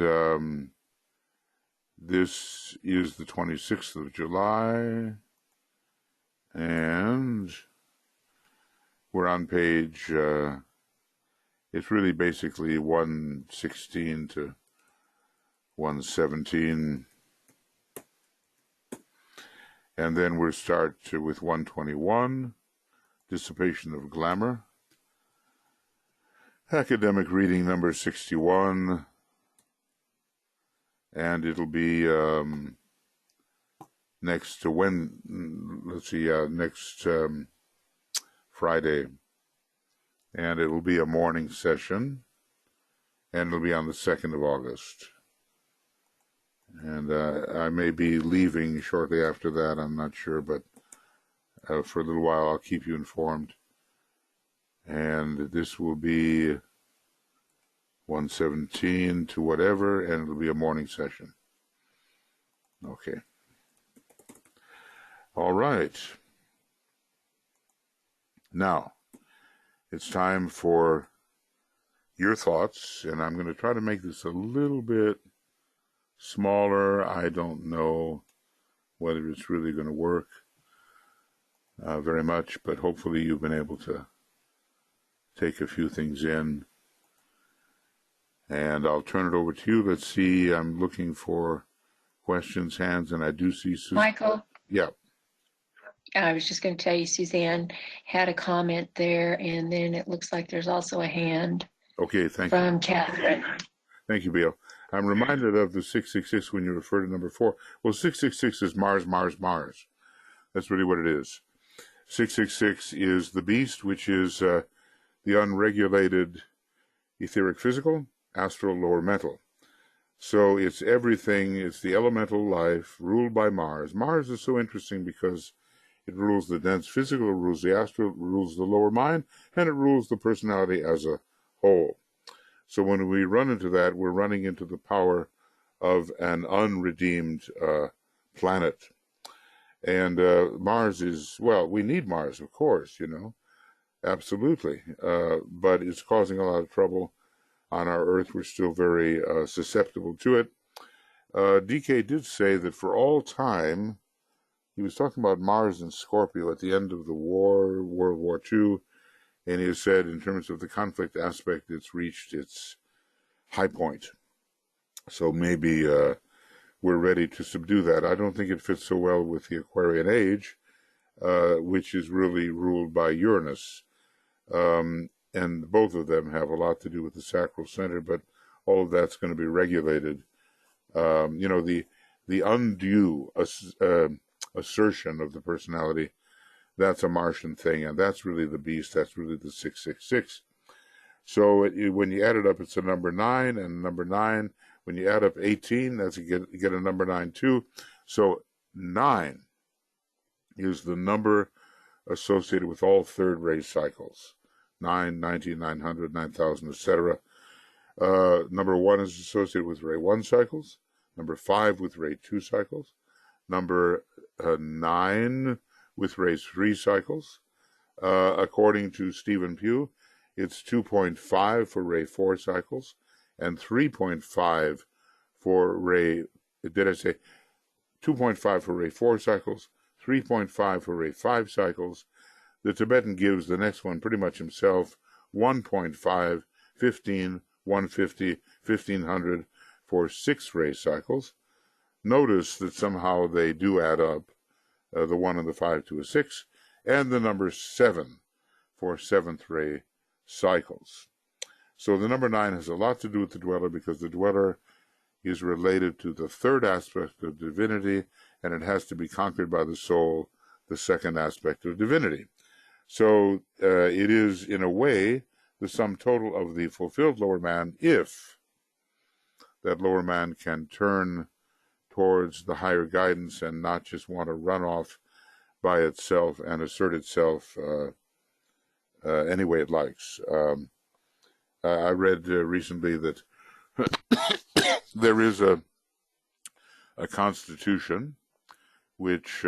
this is the 26th of July. And we're on page, it's really basically 116 to 117. And then we'll start with 121, Dissipation of Glamour. Academic reading number 61. And it'll be next Friday. And it'll be a morning session. And it'll be on the 2nd of August. And I may be leaving shortly after that, I'm not sure, but for a little while I'll keep you informed. And this will be 117 to whatever, and it'll be a morning session. Okay. All right. Now, it's time for your thoughts, and I'm going to try to make this a little bit smaller. I don't know whether it's really going to work very much, but hopefully you've been able to take a few things in. And I'll turn it over to you. Let's see, I'm looking for questions, hands, and I do see Susan. Michael? Yeah. I was just going to tell you, Suzanne had a comment there, and then it looks like there's also a hand. Okay, thank you. From Catherine. Thank you, Bill. I'm reminded of the 666 when you refer to number 4. Well, 666 is Mars, Mars, Mars. That's really what it is. 666 is the beast, which is the unregulated etheric physical, astral, lower mental. So it's everything, it's the elemental life ruled by Mars. Mars is so interesting because it rules the dense physical, it rules the astral, it rules the lower mind, and it rules the personality as a whole. So when we run into that, we're running into the power of an unredeemed planet. And Mars is, well, we need Mars, of course, absolutely. But it's causing a lot of trouble on our Earth. We're still very susceptible to it. D.K. did say that for all time, he was talking about Mars and Scorpio at the end of the war, World War II, and he said in terms of the conflict aspect, it's reached its high point. So maybe we're ready to subdue that. I don't think it fits so well with the Aquarian age, which is really ruled by Uranus. And both of them have a lot to do with the sacral center, but all of that's going to be regulated. The undue assertion of the personality, that's a Martian thing, and that's really the beast, that's really the 666. So when you add it up, it's a number 9, and number 9, when you add up 18, that's you get a number 9 too. So 9 is the number associated with all third ray cycles. 9, 90, 900, 9000, etc. Number 1 is associated with ray 1 cycles. Number 5 with ray 2 cycles. Number 9 with ray 3 cycles. According to Stephen Pugh, it's 2.5 for ray 4 cycles and 3.5 for ray, did I say 2.5 for ray 4 cycles, 3.5 for ray 5 cycles. The Tibetan gives the next one pretty much himself, 1.5, 15, 150, 1500 for 6 ray cycles. Notice that somehow they do add up, the 1 and the 5 to a 6, and the number 7 for 7th ray cycles. So the number 9 has a lot to do with the dweller, because the dweller is related to the 3rd aspect of divinity, and it has to be conquered by the soul, the 2nd aspect of divinity. So it is, in a way, the sum total of the fulfilled lower man, if that lower man can turn towards the higher guidance and not just want to run off by itself and assert itself any way it likes. I read recently that there is a constitution which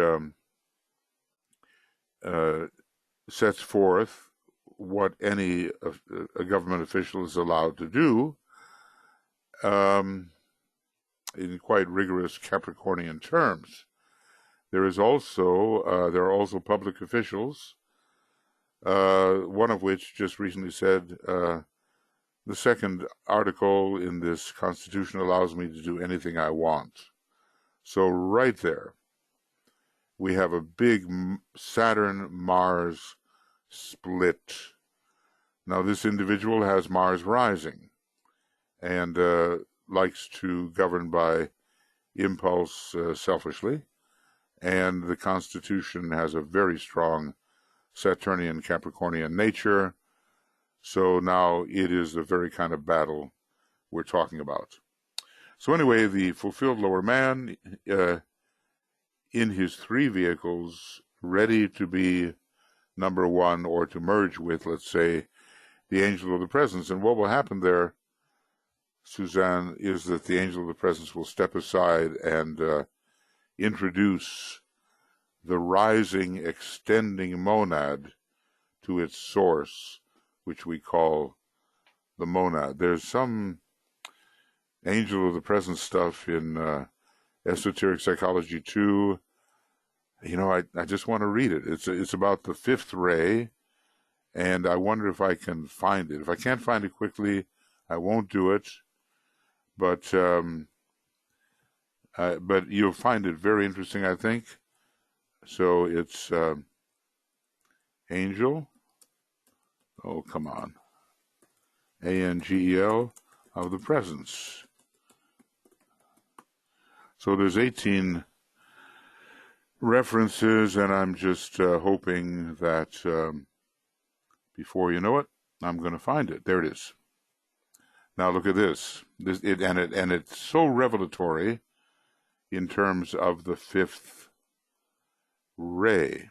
sets forth what any a government official is allowed to do in quite rigorous Capricornian terms. There are also public officials, one of which just recently said, the 2nd article in this Constitution allows me to do anything I want. So right there, we have a big Saturn-Mars split. Now, this individual has Mars rising and likes to govern by impulse selfishly, and the Constitution has a very strong Saturnian Capricornian nature. So now it is the very kind of battle we're talking about. So anyway, the fulfilled lower man, in his 3 vehicles, ready to be number 1 or to merge with, let's say, the angel of the presence. And what will happen there, Suzanne, is that the angel of the presence will step aside and introduce the rising, extending monad to its source, which we call the monad. There's some angel of the presence stuff in Esoteric Psychology 2. You know, I just want to read it. It's about the 5th ray, and I wonder if I can find it. If I can't find it quickly, I won't do it. But you'll find it very interesting, I think. So it's angel. Oh, come on. ANGEL of the presence. So there's 18 references, and I'm just hoping that before you know it, I'm going to find it. There it is. Now look at this. And it's so revelatory in terms of the 5th ray.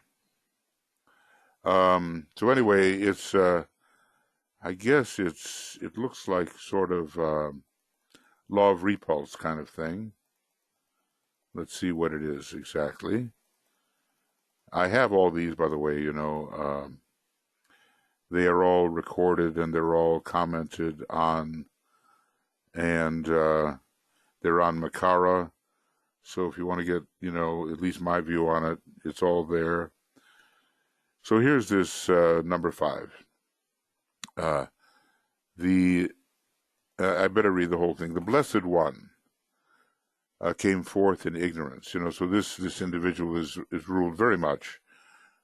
So anyway, it's I guess it looks like sort of law of repulse kind of thing. Let's see what it is exactly. I have all these, by the way, you know. They are all recorded and they're all commented on, and they're on Makara. So if you want to get, you know, at least my view on it, it's all there. So here's this number 5. I better read the whole thing. The Blessed One came forth in ignorance. You know, so this individual is ruled very much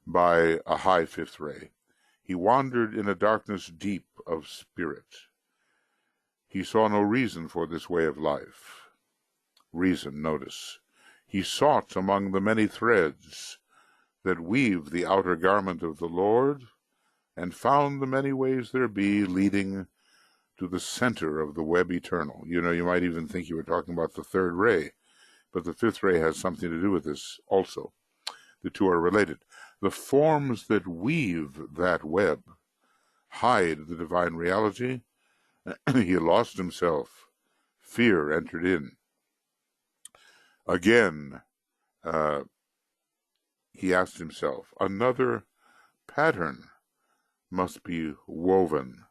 by a high 5th ray. He wandered in a darkness deep of spirit. He saw no reason for this way of life. Reason, notice. He sought among the many threads that weave the outer garment of the Lord, and found the many ways there be leading to the center of the web eternal. You know, you might even think you were talking about the 3rd ray, but the 5th ray has something to do with this also. The two are related. The forms that weave that web hide the divine reality. He lost himself. Fear entered in. Again, he asked himself, another pattern must be woven,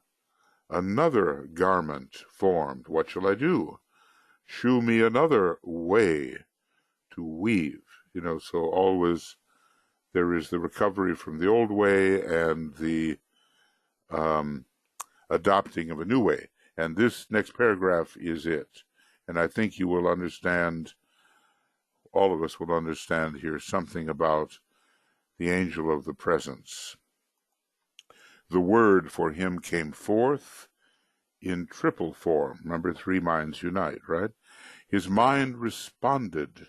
another garment formed. What shall I do? Shew me another way to weave. You know, so always there is the recovery from the old way and the adopting of a new way. And this next paragraph is it. And I think you will understand, all of us will understand here, something about the angel of the presence. The word for him came forth in triple form. Remember, three minds unite, right? His mind responded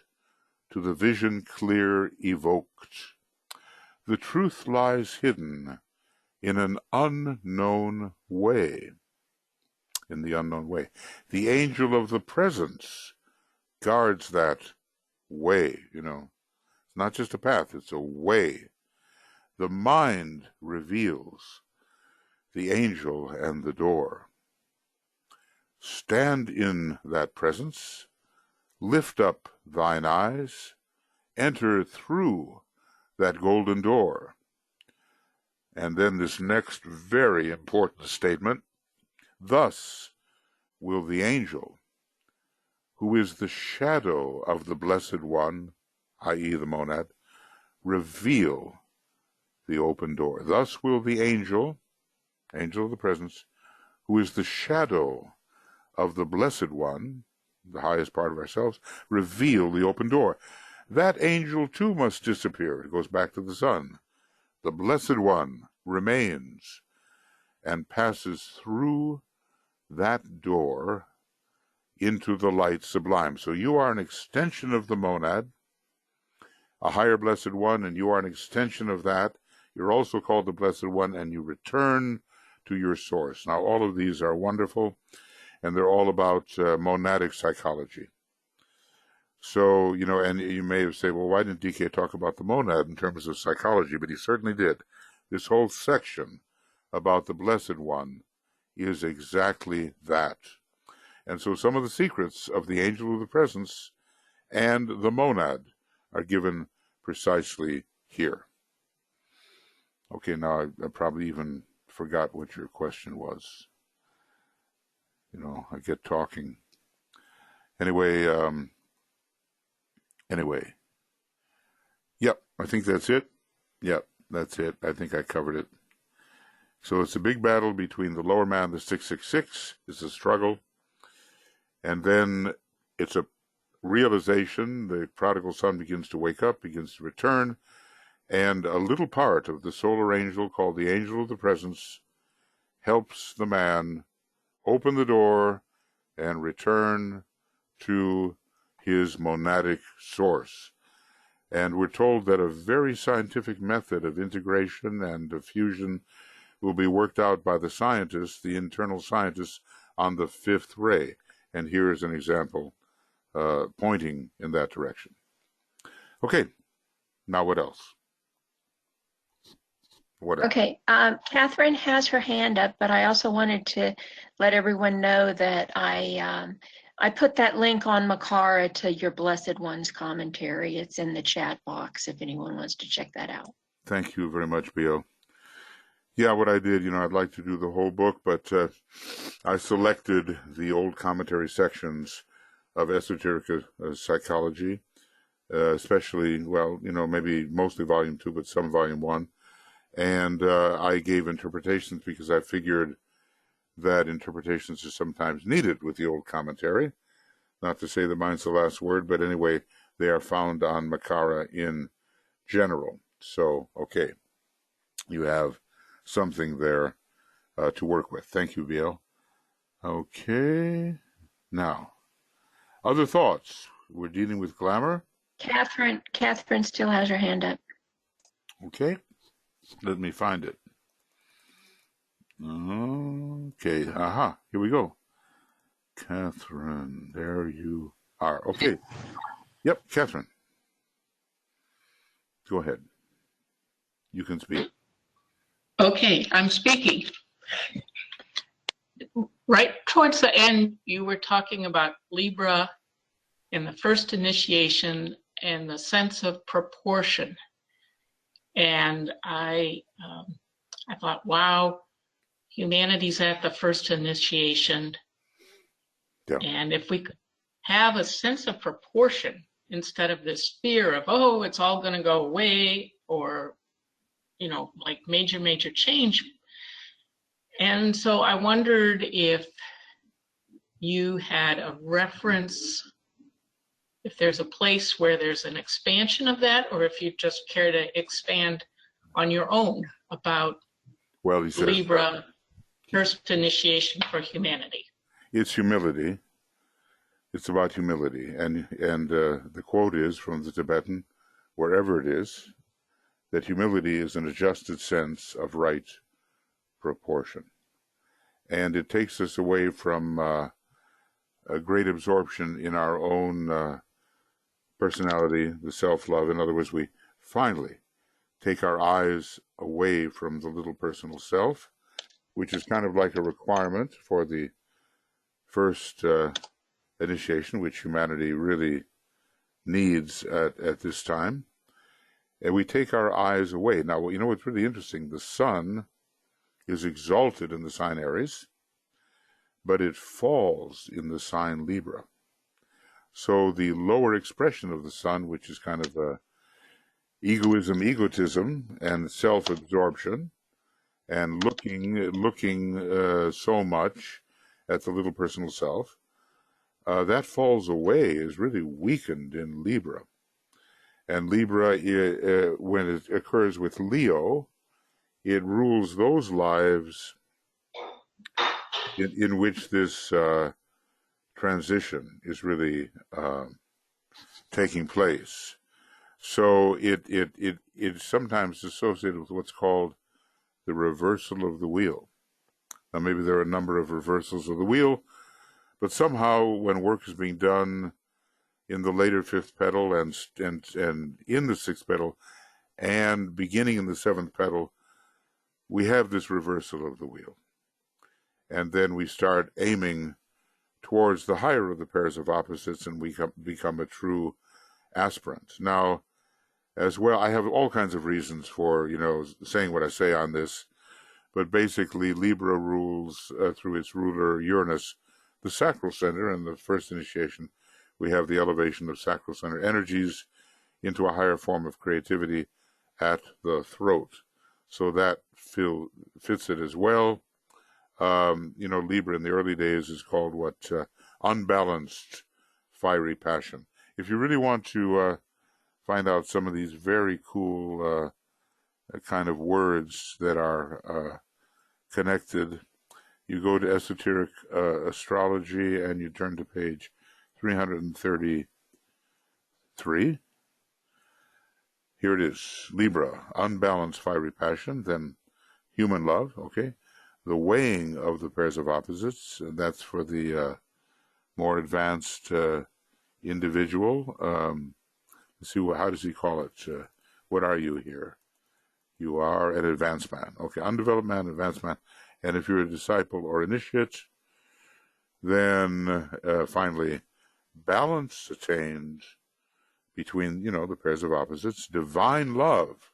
to the vision clear evoked. The truth lies hidden in an unknown way. In the unknown way. The angel of the presence guards that way, you know. It's not just a path, it's a way. The mind reveals the angel and the door. Stand in that presence, lift up thine eyes, enter through that golden door. And then this next very important statement, thus will the angel, who is the shadow of the Blessed One, i.e. the monad, reveal the open door. Thus will the angel of the presence, who is the shadow of the Blessed One, the highest part of ourselves, reveal the open door. That angel too must disappear. It goes back to the sun. The Blessed One remains and passes through that door into the light sublime. So you are an extension of the monad, a higher Blessed One, and you are an extension of that. You're also called the Blessed One, and you return to your source. Now, all of these are wonderful, and they're all about monadic psychology. So, you know, and you may have said, well, why didn't DK talk about the monad in terms of psychology? But he certainly did. This whole section about the Blessed One is exactly that. And so some of the secrets of the angel of the presence and the monad are given precisely here. Okay, now I probably even forgot what your question was. You know, I get talking. Anyway, yep, I think that's it. Yep, that's it. I think I covered it. So it's a big battle between the lower man, the 666, it's a struggle. And then it's a realization, the prodigal son begins to wake up, begins to return, and a little part of the solar angel called the angel of the presence helps the man open the door and return to his monadic source. And we're told that a very scientific method of integration and diffusion will be worked out by the scientists, the internal scientists, on the fifth ray. And here is an example pointing in that direction. Okay, now what else? What else? Okay, Catherine has her hand up, but I also wanted to let everyone know that I put that link on Makara to your Blessed One's commentary. It's in the chat box if anyone wants to check that out. Thank you very much, Bio. Yeah, what I did, you know, I'd like to do the whole book, but I selected the old commentary sections of Esoteric Psychology, especially, well, you know, maybe mostly Volume 2, but some Volume 1. And I gave interpretations because I figured that interpretations are sometimes needed with the old commentary. Not to say the mind's the last word, but anyway, they are found on Makara in general. So, okay, you have something there to work with. Thank you, Biel. Okay, now, other thoughts? We're dealing with glamour. Catherine still has her hand up. Okay, let me find it. Okay, here we go. Catherine, there you are. Okay, yep, Catherine. Go ahead. You can speak. Okay, I'm speaking. Right towards the end, you were talking about Libra and the first initiation and the sense of proportion. And I thought, wow, humanity's at the first initiation. Yeah. And if we could have a sense of proportion instead of this fear of, oh, it's all going to go away, or, you know, like major change. And so I wondered if you had a reference, if there's a place where there's an expansion of that, or if you just care to expand on your own about Well, he says, Libra, first initiation for humanity. It's humility. It's about humility. And the quote is from the Tibetan, wherever it is, that humility is an adjusted sense of right proportion. And it takes us away from a great absorption in our own personality, the self-love. In other words, we finally take our eyes away from the little personal self, which is kind of like a requirement for the first initiation, which humanity really needs at this time. And we take our eyes away. Now, you know what's really interesting? The sun is exalted in the sign Aries, but it falls in the sign Libra. So the lower expression of the sun, which is kind of egotism, and self-absorption, and looking so much at the little personal self, that falls away, is really weakened in Libra. And Libra, when it occurs with Leo, it rules those lives in which this transition is really taking place. So it is sometimes associated with what's called the reversal of the wheel. Now, maybe there are a number of reversals of the wheel, but somehow when work is being done in the later fifth petal and in the sixth petal and beginning in the seventh petal, we have this reversal of the wheel. And then we start aiming towards the higher of the pairs of opposites, and we become a true aspirant. Now, as well, I have all kinds of reasons for, saying what I say on this, but basically Libra rules, through its ruler Uranus, the sacral center. In the first initiation, we have the elevation of sacral center energies into a higher form of creativity at the throat. So that fits it as well. Libra in the early days is called unbalanced fiery passion. If you really want to find out some of these very cool kind of words that are connected, you go to Esoteric Astrology and you turn to page 333. Here it is, Libra, unbalanced fiery passion, then human love, okay? The weighing of the pairs of opposites, and that's for the more advanced individual. Let's see, how does he call it? What are you here? You are an advanced man. Okay, undeveloped man, advanced man. And if you're a disciple or initiate, then finally, balance attained between, the pairs of opposites, divine love.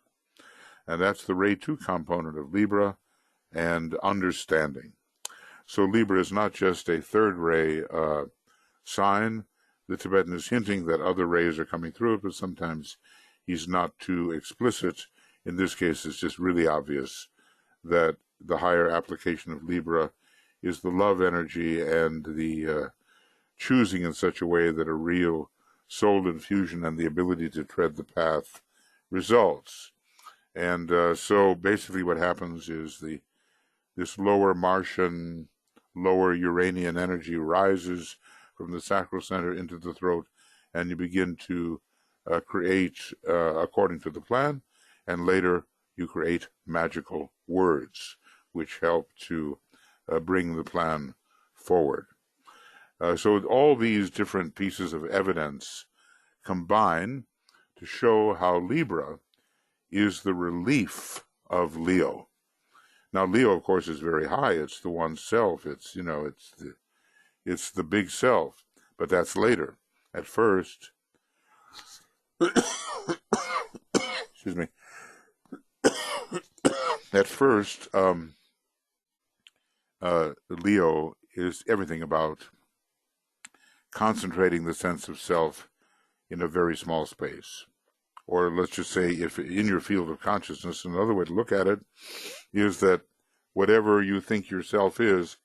And that's the Ray 2 component of Libra, and understanding. So Libra is not just a third ray sign. The Tibetan is hinting that other rays are coming through it, but sometimes he's not too explicit. In this case, it's just really obvious that the higher application of Libra is the love energy and the choosing in such a way that a real soul infusion and the ability to tread the path results. And so basically what happens is this lower Martian, lower Uranian energy rises from the sacral center into the throat, and you begin to create according to the plan, and later you create magical words which help to bring the plan forward. So all these different pieces of evidence combine to show how Libra is the relief of Leo. Now, Leo, of course, is very high. It's the one self. It's it's the big self. But that's later. At first, excuse me. At first, Leo is everything about concentrating the sense of self in a very small space. Or let's just say, if in your field of consciousness, another way to look at it is that whatever you think yourself is,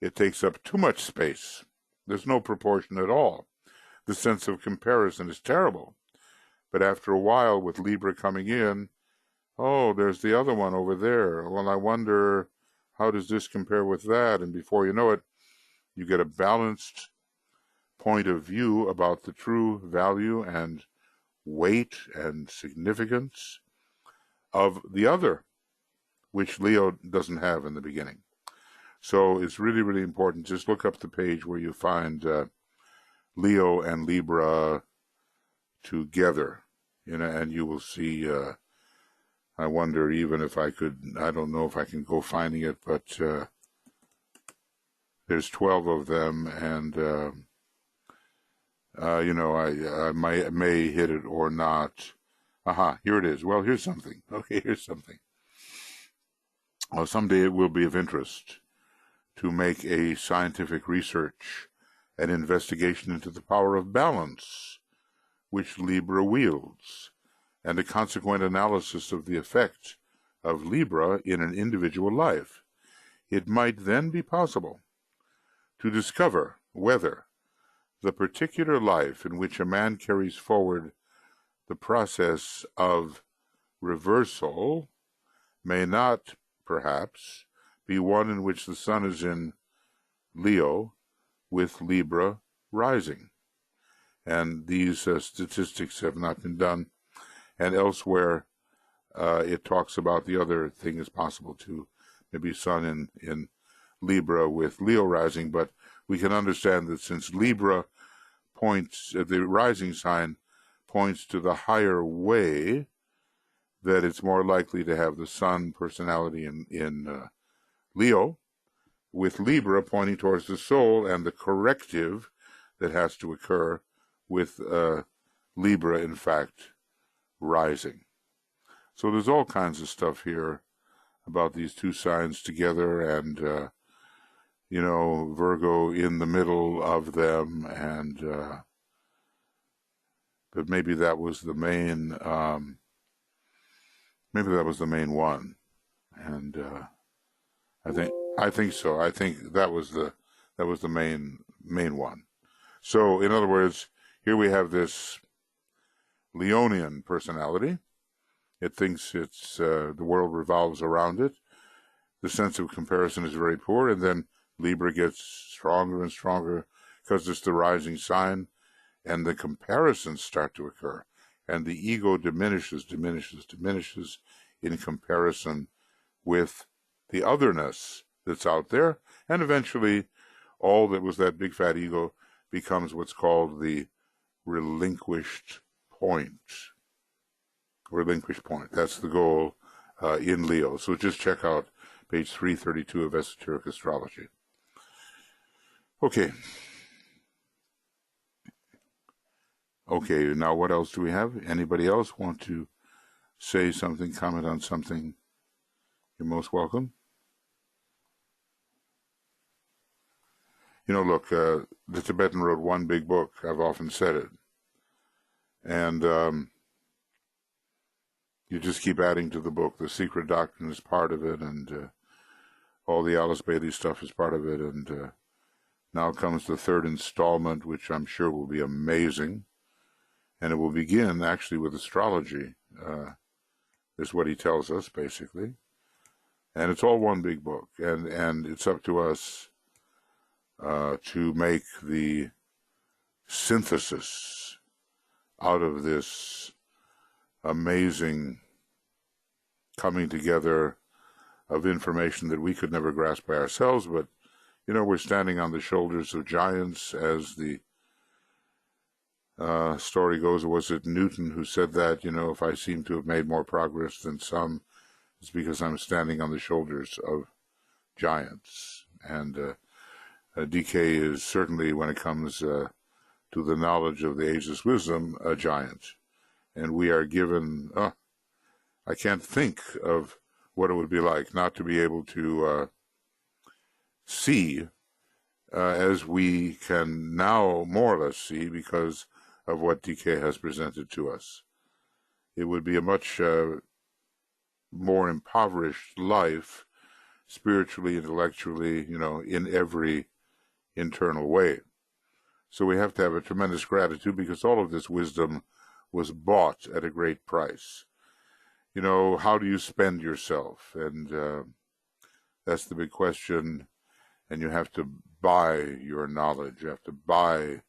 it takes up too much space. There's no proportion at all. The sense of comparison is terrible. But after a while, with Libra coming in, oh, there's the other one over there. Well, I wonder, how does this compare with that? And before you know it, you get a balanced point of view about the true value and weight and significance of the other, which Leo doesn't have in the beginning. So it's really, really important. Just look up the page where you find Leo and Libra together, and you will see, I wonder even if I could, I don't know if I can go finding it, but there's 12 of them, and, I may hit it or not. Aha, here it is. Well, here's something. Okay, here's something. Well, someday it will be of interest to make a scientific research and investigation into the power of balance which Libra wields, and a consequent analysis of the effect of Libra in an individual life. It might then be possible to discover whether the particular life in which a man carries forward the process of reversal may not, perhaps, be one in which the sun is in Leo with Libra rising. And these statistics have not been done. And elsewhere, it talks about the other thing is possible too, maybe sun in Libra with Leo rising. But we can understand that since Libra points, the rising sign points to the higher way, that it's more likely to have the sun personality in Leo, with Libra pointing towards the soul and the corrective that has to occur with Libra, in fact, rising. So there's all kinds of stuff here about these two signs together, and, Virgo in the middle of them, and but maybe that was the main, one, and I think so. I think that was the main one. So, in other words, here we have this Leonian personality. It thinks it's the world revolves around it. The sense of comparison is very poor, and then Libra gets stronger and stronger because it's the rising sign, and the comparisons start to occur, and the ego diminishes in comparison with the otherness that's out there, and eventually all that was that big fat ego becomes what's called the relinquished point. That's the goal in Leo. So just check out page 332 of Esoteric Astrology. Okay, now what else do we have? Anybody else want to say something, comment on something? You're most welcome. Look, the Tibetan wrote one big book. I've often said it. And you just keep adding to the book. The Secret Doctrine is part of it, and all the Alice Bailey stuff is part of it. And now comes the third installment, which I'm sure will be amazing. And it will begin, actually, with astrology, is what he tells us, basically. And it's all one big book. And it's up to us to make the synthesis out of this amazing coming together of information that we could never grasp by ourselves. But, we're standing on the shoulders of giants, as the story goes. Or was it Newton who said that, if I seem to have made more progress than some, it's because I'm standing on the shoulders of giants. And D.K. is certainly, when it comes to the knowledge of the ageless wisdom, a giant. And we are given, I can't think of what it would be like not to be able to see as we can now more or less see because of what D.K. has presented to us. It would be a much more impoverished life spiritually, intellectually, in every internal way. So we have to have a tremendous gratitude, because all of this wisdom was bought at a great price. How do you spend yourself? And that's the big question. And you have to buy your knowledge. You have to buy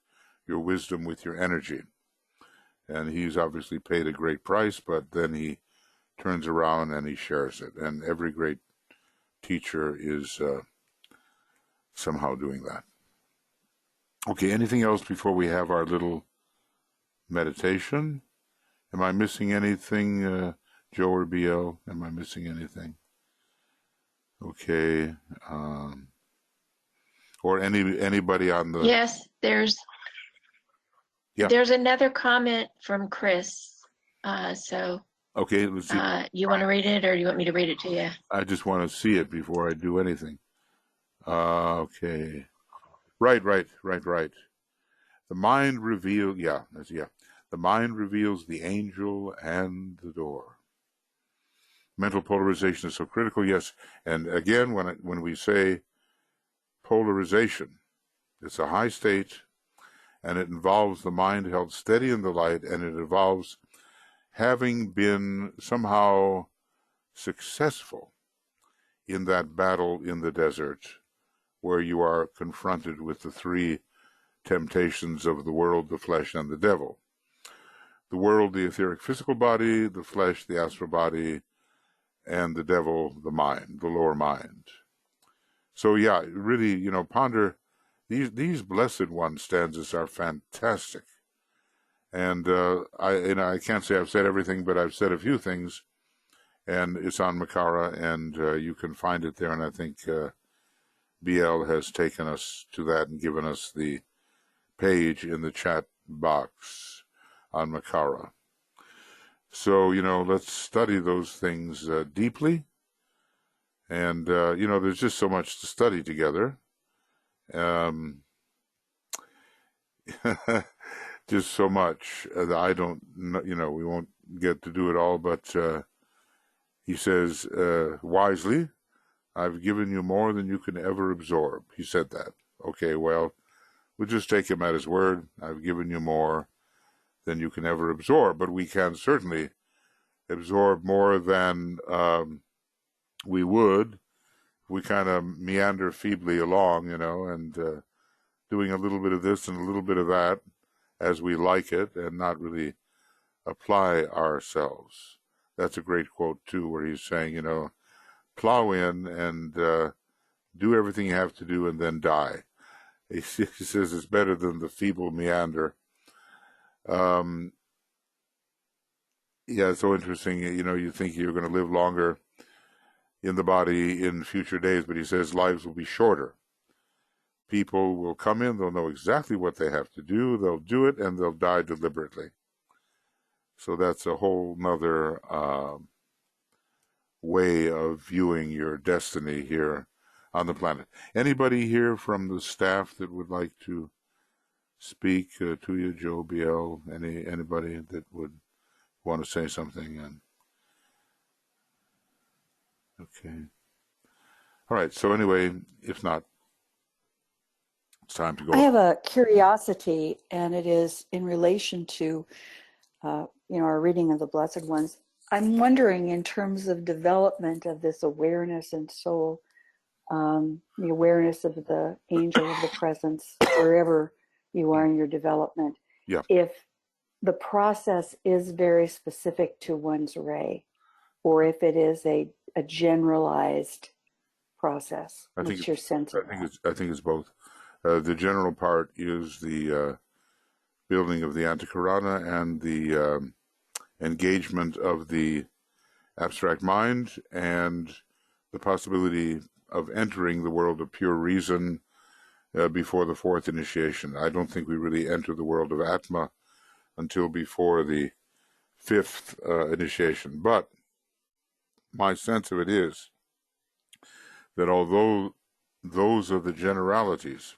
your wisdom with your energy. And he's obviously paid a great price, but then he turns around and he shares it. And every great teacher is somehow doing that. Okay, anything else before we have our little meditation? Am I missing anything, Joe or BL? Am I missing anything? Okay. Or anybody on the... Yes, there's another comment from Chris. Okay, let's see. You want to read it, or do you want me to read it to you? I just want to see it before I do anything. Okay. Right. The mind reveals, the mind reveals the angel and the door. Mental polarization is so critical, yes. And again, when we say polarization, it's a high state, and it involves the mind held steady in the light, and it involves having been somehow successful in that battle in the desert, where you are confronted with the three temptations of the world, the flesh, and the devil. The world, the etheric physical body; the flesh, the astral body; and the devil, the mind, the lower mind. So really, ponder these Blessed One stanzas are fantastic. And I can't say I've said everything, but I've said a few things, and it's on Makara, and you can find it there. And I think BL has taken us to that and given us the page in the chat box on Makara. So, let's study those things deeply. And, there's just so much to study together. Just so much. I don't, we won't get to do it all, but he says, wisely, I've given you more than you can ever absorb. He said that. Okay, well, we'll just take him at his word. I've given you more than you can ever absorb, but we can certainly absorb more than we would if we kind of meander feebly along, and doing a little bit of this and a little bit of that as we like it, and not really apply ourselves. That's a great quote, too, where he's saying, plow in and do everything you have to do and then die. He says it's better than the feeble meander. It's so interesting. You think you're going to live longer in the body in future days, but he says lives will be shorter. People will come in, they'll know exactly what they have to do, they'll do it, and they'll die deliberately. So that's a whole nother way of viewing your destiny here on the planet. Anybody here from the staff that would like to speak? Tuija, Joe, BL, anybody that would want to say something? Okay. All right. So anyway, if not, it's time to go. I have a curiosity, and it is in relation to, our reading of the Blessed Ones. I'm wondering, in terms of development of this awareness and soul, the awareness of the angel of the presence, wherever you are in your development, if the process is very specific to one's ray, or if it is a generalized process. What's your sense of that? I think it's both. The general part is the building of the antahkarana and the engagement of the abstract mind, and the possibility of entering the world of pure reason before the fourth initiation. I don't think we really enter the world of Atma until before the fifth initiation. But my sense of it is that although those are the generalities,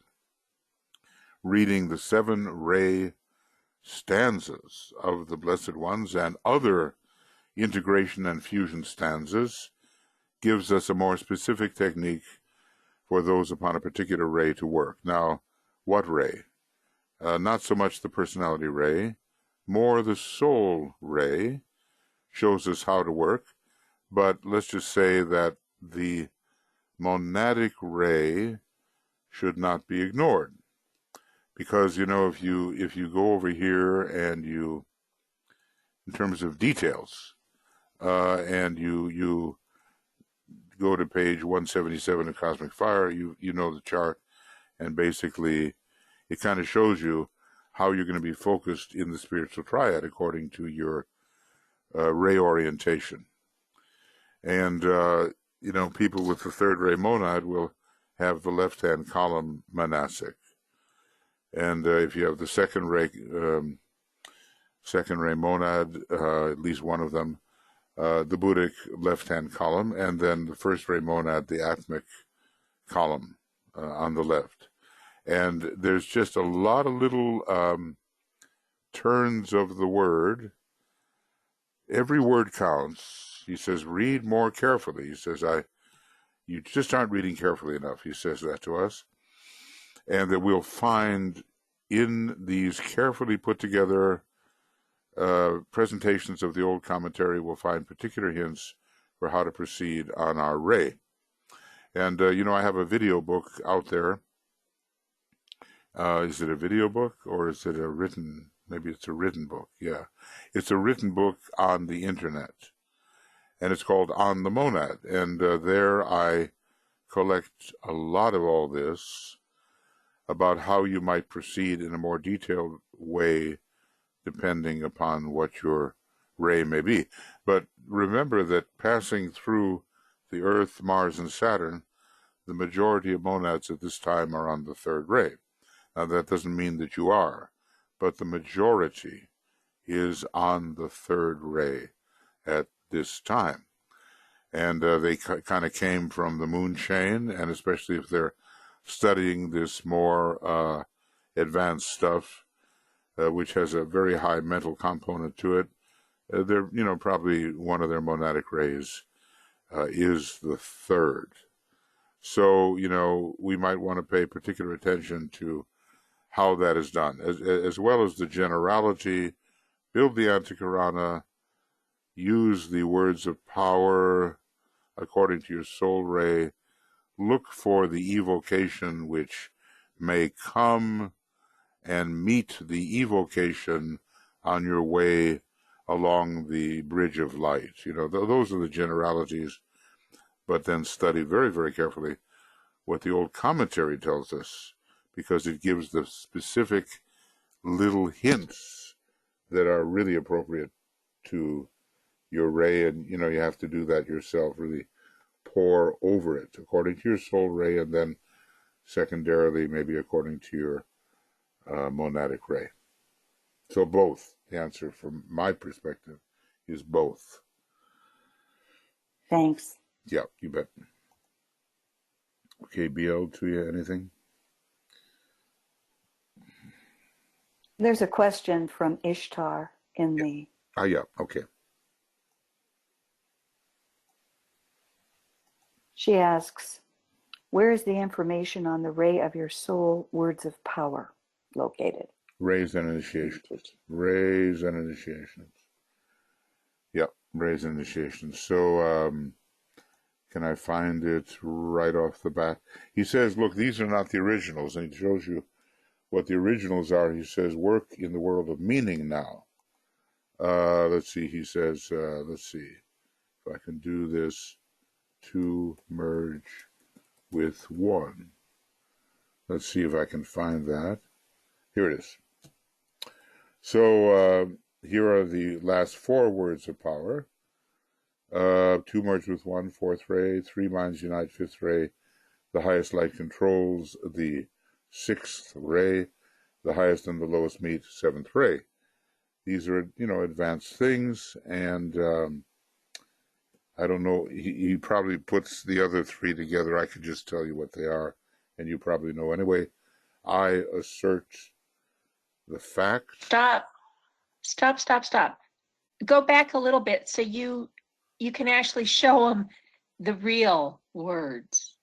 reading the 7 ray stanzas of the Blessed Ones and other integration and fusion stanzas gives us a more specific technique for those upon a particular ray to work. Now, what ray? Not so much the personality ray, more the soul ray shows us how to work. But let's just say that the monadic ray should not be ignored, because if you go over here and you, in terms of details, and you go to page 177 of Cosmic Fire, you know the chart, and basically it kind of shows you how you're going to be focused in the spiritual triad according to your ray orientation. And people with the third ray monad will have the left-hand column monastic, and if you have the second ray monad, at least one of them, the Buddhic left-hand column, and then the first ray monad, the Atmic column on the left. And there's just a lot of little turns of the word. Every word counts. He says, read more carefully. He says, you just aren't reading carefully enough. He says that to us. And that we'll find in these carefully put together presentations of the old commentary, we'll find particular hints for how to proceed on our ray. And, I have a video book out there. Is it a video book or is it a written? Maybe it's a written book. Yeah. It's a written book on the internet. And it's called On the Monad. And there I collect a lot of all this about how you might proceed in a more detailed way depending upon what your ray may be. But remember that passing through the Earth, Mars, and Saturn, the majority of monads at this time are on the third ray. Now, that doesn't mean that you are, but the majority is on the third ray at this time. And they kind of came from the moon chain, and especially if they're studying this more advanced stuff, which has a very high mental component to it, they're, probably one of their monadic rays is the third. So, we might want to pay particular attention to how that is done, as well as the generality. Build the antahkarana, use the words of power according to your soul ray, look for the evocation which may come, and meet the evocation on your way along the bridge of light. Those are the generalities, but then study very, very carefully what the old commentary tells us, because it gives the specific little hints that are really appropriate to your ray, and you have to do that yourself, really pour over it according to your soul ray, and then secondarily maybe according to your monadic ray. So both. The answer from my perspective is both. Thanks. Yeah, you bet. Okay, BL, Tuija, anything? There's a question from Ishtar in the... Yeah, okay. She asks, where is the information on the ray of your soul words of power located? Rays and initiations. Rays and initiations. Yep, rays and initiations. So, can I find it right off the bat? He says, look, these are not the originals, and he shows you what the originals are. He says, work in the world of meaning now. Let's see, he says, let's see if I can do this. To merge with one. Let's see if I can find that. Here it is. So here are the last four words of power. Two merge with one, fourth ray. Three minds unite, fifth ray. The highest light controls the sixth ray. The highest and the lowest meet, seventh ray. These are, advanced things, and I don't know, he probably puts the other three together. I could just tell you what they are, and you probably know anyway. I assert the fact. Stop. Go back a little bit so you can actually show them the real words.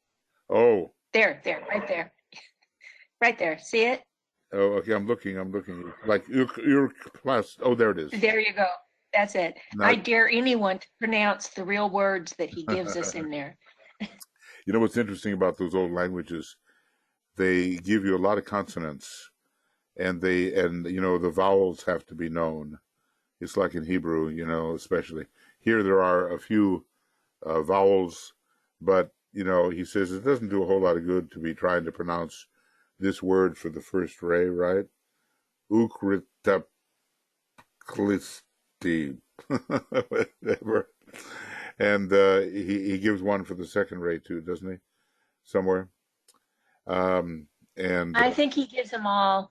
Oh, There, right there. See it? oh, okay. I'm looking. Like your class. Oh, there it is. There you go. That's it. I Not, dare anyone to pronounce the real words that he gives us in there. you know what's interesting about those old languages? They give you a lot of consonants, and the vowels have to be known. It's like in Hebrew, especially here there are a few vowels, but he says it doesn't do a whole lot of good to be trying to pronounce this word for the first ray, right? Ukritapklisti, whatever. And he gives one for the second ray too, doesn't he? Somewhere. And I think he gives them all.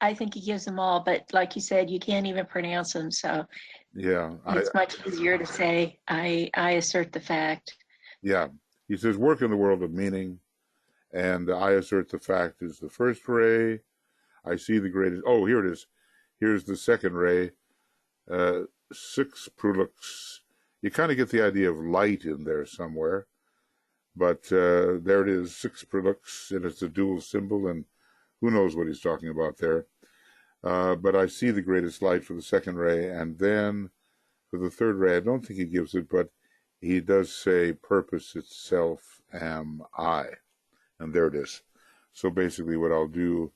But like you said, you can't even pronounce them. So yeah, it's much easier to say, I assert the fact. yeah. He says, work in the world of meaning, and I assert the fact is the first ray. I see the greatest. Oh, here it is. Here's the second ray. Six prolux. You kind of get the idea of light in there somewhere, but there it is, six prolux, and it's a dual symbol, and who knows what he's talking about there. But I see the greatest light for the second ray, and then for the third ray, I don't think he gives it, but he does say, purpose itself am I. And there it is. So basically what I'll do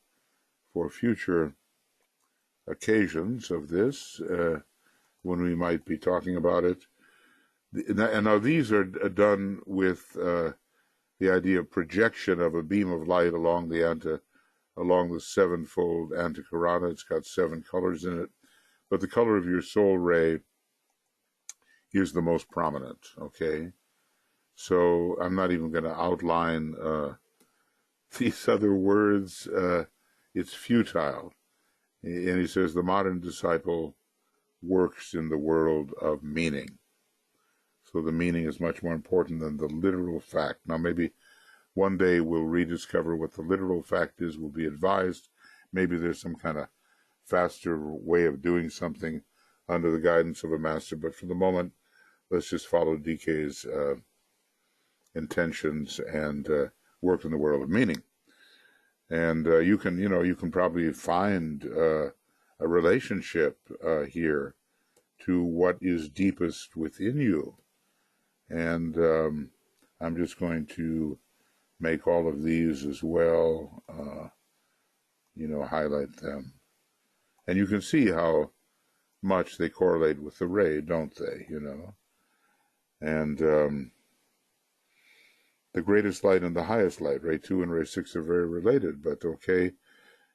for future occasions of this, when we might be talking about it, and now these are done with the idea of projection of a beam of light along the sevenfold antahkarana. It's got 7 colors in it, but the color of your soul ray is the most prominent, okay? So I'm not even going to outline these other words. It's futile. And he says the modern disciple works in the world of meaning. So the meaning is much more important than the literal fact. Now maybe one day we'll rediscover what the literal fact is, we'll be advised. Maybe there's some kind of faster way of doing something under the guidance of a master. But for the moment, let's just follow DK's intentions and work in the world of meaning. And you can probably find a relationship here to what is deepest within you. And I'm just going to make all of these as well, highlight them. And you can see how much they correlate with the ray, don't they, And the greatest light and the highest light, ray 2 and ray 6 are very related, but okay,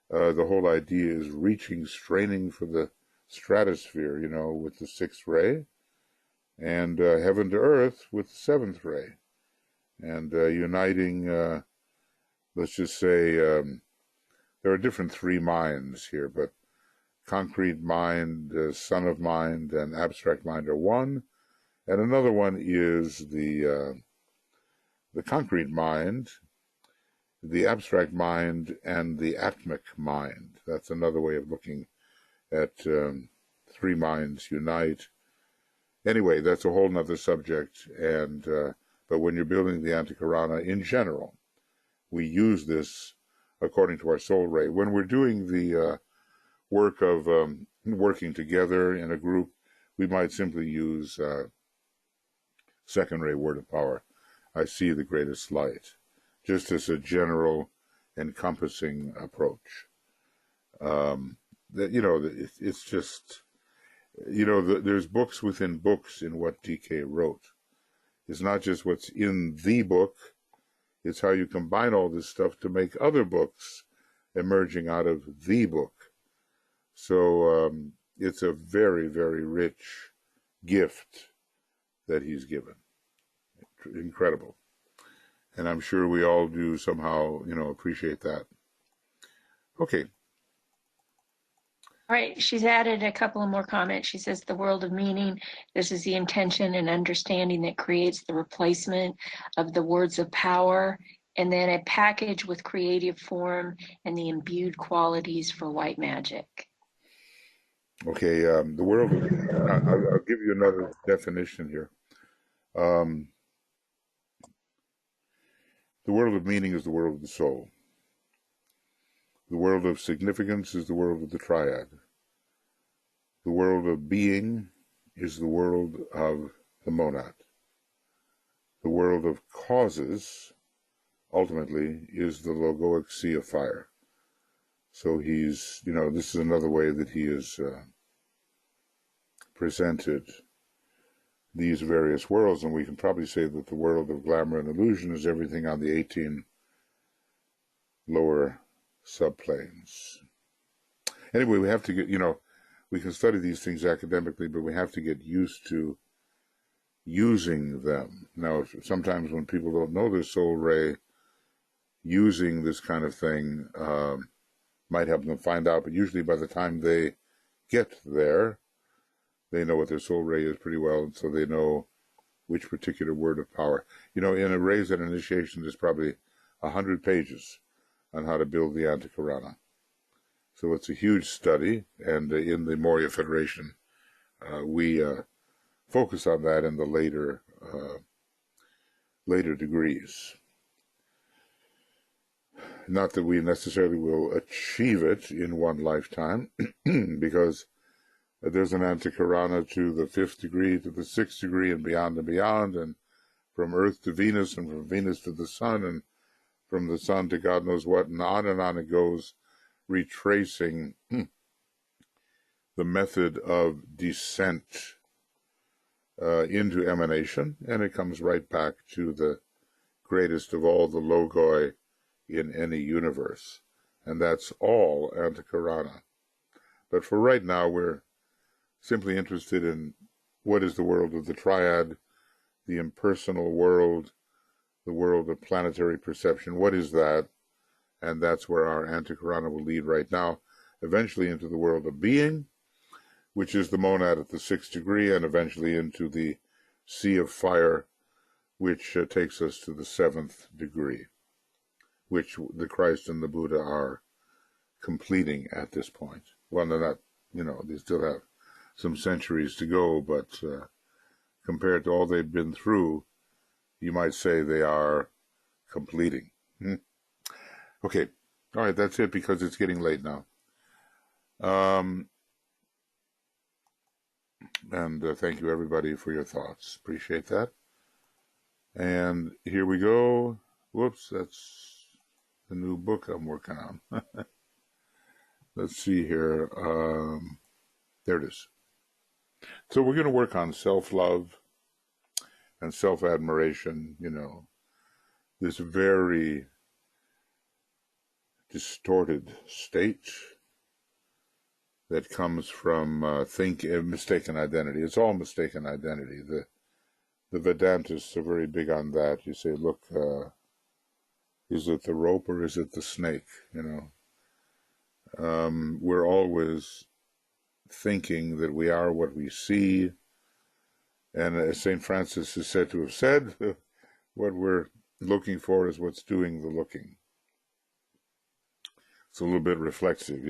the whole idea is reaching, straining for the stratosphere, with the 6th ray, and heaven to earth with the 7th ray, and uniting, let's just say, there are different 3 minds here, but concrete mind, son of mind, and abstract mind are one, and another one is the concrete mind, the abstract mind, and the atmic mind. That's another way of looking at 3 minds unite. Anyway, that's a whole nother subject, and but when you're building the antahkarana in general, we use this according to our soul ray. When we're doing the work of working together in a group, we might simply use second ray word of power. I see the greatest light, just as a general encompassing approach. It's just, there's books within books in what DK wrote. It's not just what's in the book, it's how you combine all this stuff to make other books emerging out of the book. So it's a very, very rich gift that he's given. Incredible. And I'm sure we all do somehow, appreciate that. Okay. All right, she's added a couple of more comments. She says, the world of meaning, this is the intention and understanding that creates the replacement of the words of power, and then a package with creative form and the imbued qualities for white magic. Okay, the world, I'll give you another definition here. The world of meaning is the world of the soul. The world of significance is the world of the triad. The world of being is the world of the monad. The world of causes, ultimately, is the logoic sea of fire. So he's, this is another way that he has presented these various worlds, and we can probably say that the world of glamour and illusion is everything on the 18 lower subplanes. Anyway, we have to get, we can study these things academically, but we have to get used to using them. Now, sometimes when people don't know their soul ray, using this kind of thing might help them find out, but usually by the time they get there, they know what their soul ray is pretty well, and so they know which particular word of power. In a raise and initiation, there's probably 100 pages on how to build the antahkarana. So it's a huge study, and in the Moria Federation, we focus on that in the later degrees. Not that we necessarily will achieve it in one lifetime, because there's an antahkarana to the 5th degree, to the 6th degree, and beyond, and from Earth to Venus, and from Venus to the Sun, and from the Sun to God knows what, and on it goes, retracing the method of descent into emanation, and it comes right back to the greatest of all the logoi in any universe, and that's all antahkarana. But for right now, we're simply interested in what is the world of the triad, the impersonal world, the world of planetary perception. What is that? And that's where our antahkarana will lead right now, eventually into the world of being, which is the monad at the 6th degree, and eventually into the sea of fire, which takes us to the 7th degree, which the Christ and the Buddha are completing at this point. Well, they're not, they still have some centuries to go, but compared to all they've been through, you might say they are completing. Okay, all right, that's it, because it's getting late now. And thank you, everybody, for your thoughts. Appreciate that. And here we go. Whoops, that's the new book I'm working on. Let's see here. There it is. So we're going to work on self-love and self-admiration, this very distorted state that comes from mistaken identity. It's all mistaken identity. The Vedantists are very big on that. You say, look, is it the rope or is it the snake? We're always thinking that we are what we see. And as St. Francis is said to have said, what we're looking for is what's doing the looking. It's a little bit reflexive,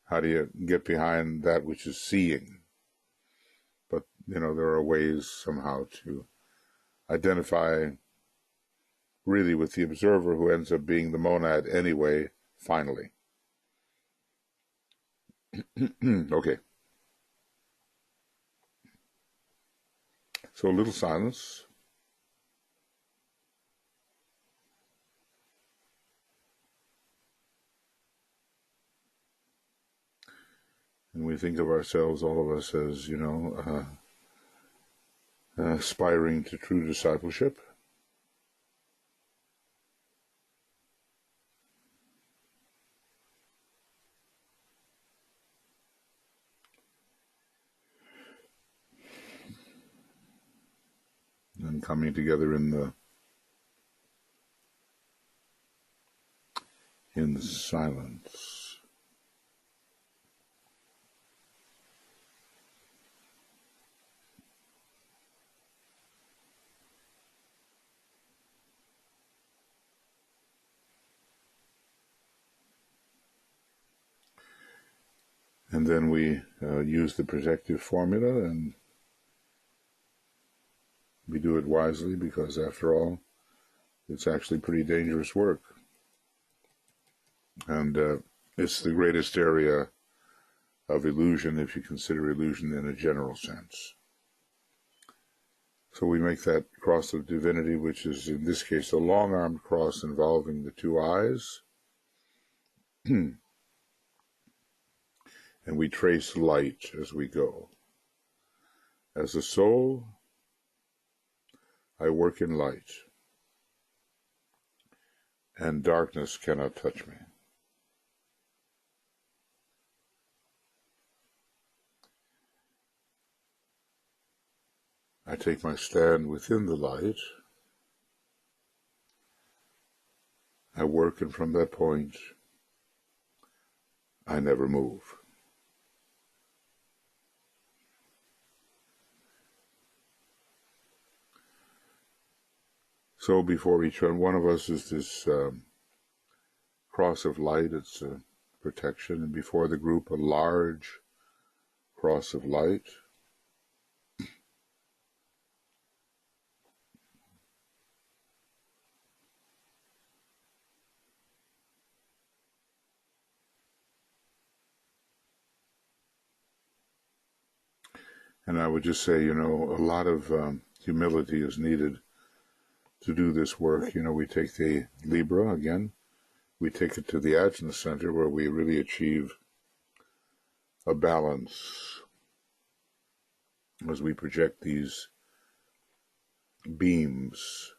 How do you get behind that which is seeing? But, there are ways somehow to identify really with the observer, who ends up being the monad anyway, finally. Okay. So a little silence. And we think of ourselves, all of us, as, aspiring to true discipleship. And coming together in the silence. And then we use the protective formula, and we do it wisely, because after all, It's actually pretty dangerous work. And it's the greatest area of illusion, if you consider illusion in a general sense. So we make that cross of divinity, which is in this case a long-armed cross involving the two eyes. And we trace light as we go. As a soul, I work in light, and darkness cannot touch me. I take my stand within the light. I work, and from that point, I never move. So before each one of us is this cross of light. It's a protection, and before the group, a large cross of light. And I would just say, a lot of humility is needed to do this work. We take the Libra, again, we take it to the Ajna Center where we really achieve a balance as we project these beams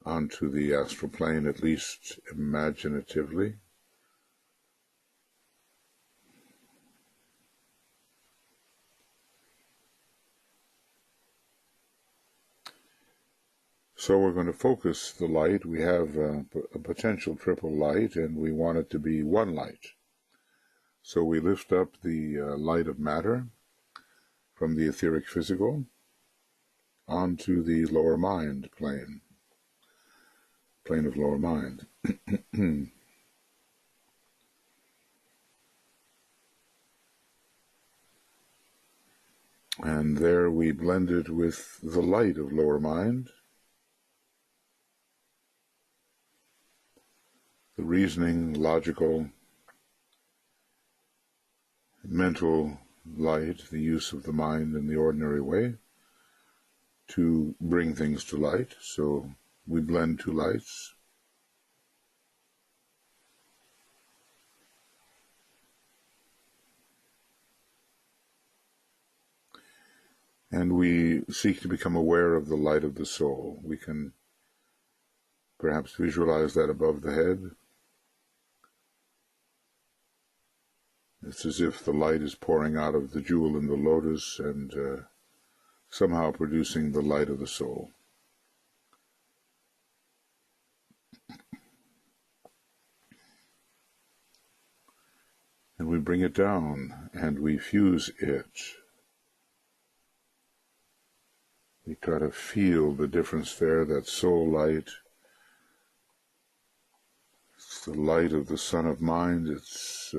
onto the astral plane, at least imaginatively. So we're going to focus the light. We have a potential triple light, and we want it to be one light. So we lift up the light of matter from the etheric physical onto the lower mind plane of lower mind. And there we blend it with the light of lower mind, the reasoning, logical, mental light, the use of the mind in the ordinary way to bring things to light. So we blend two lights. And we seek to become aware of the light of the soul. We can perhaps visualize that above the head. It's as if the light is pouring out of the jewel in the lotus and somehow producing the light of the soul. And we bring it down and we fuse it. We try to feel the difference there, that soul light. It's the light of the Son of Mind. It's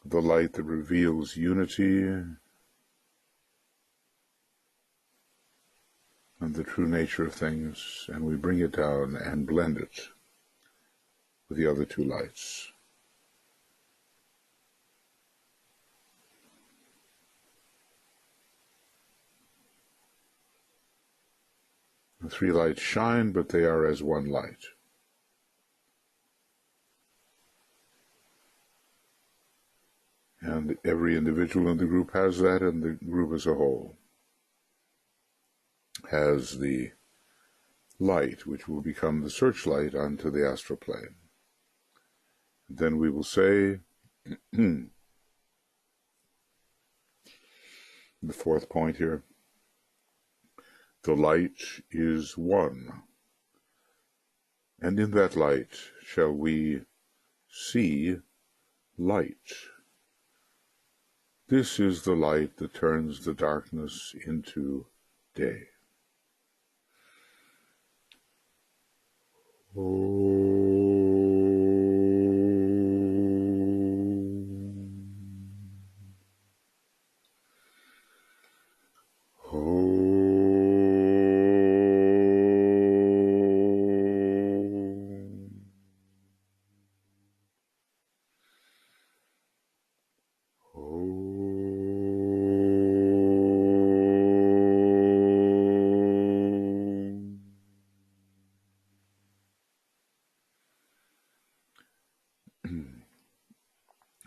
the light that reveals unity and the true nature of things, and we bring it down and blend it with the other two lights. The three lights shine, but they are as one light. And every individual in the group has that, and the group as a whole has the light, which will become the searchlight onto the astral plane. Then we will say, the fourth point here, the light is one, and in that light shall we see light. This is the light that turns the darkness into day.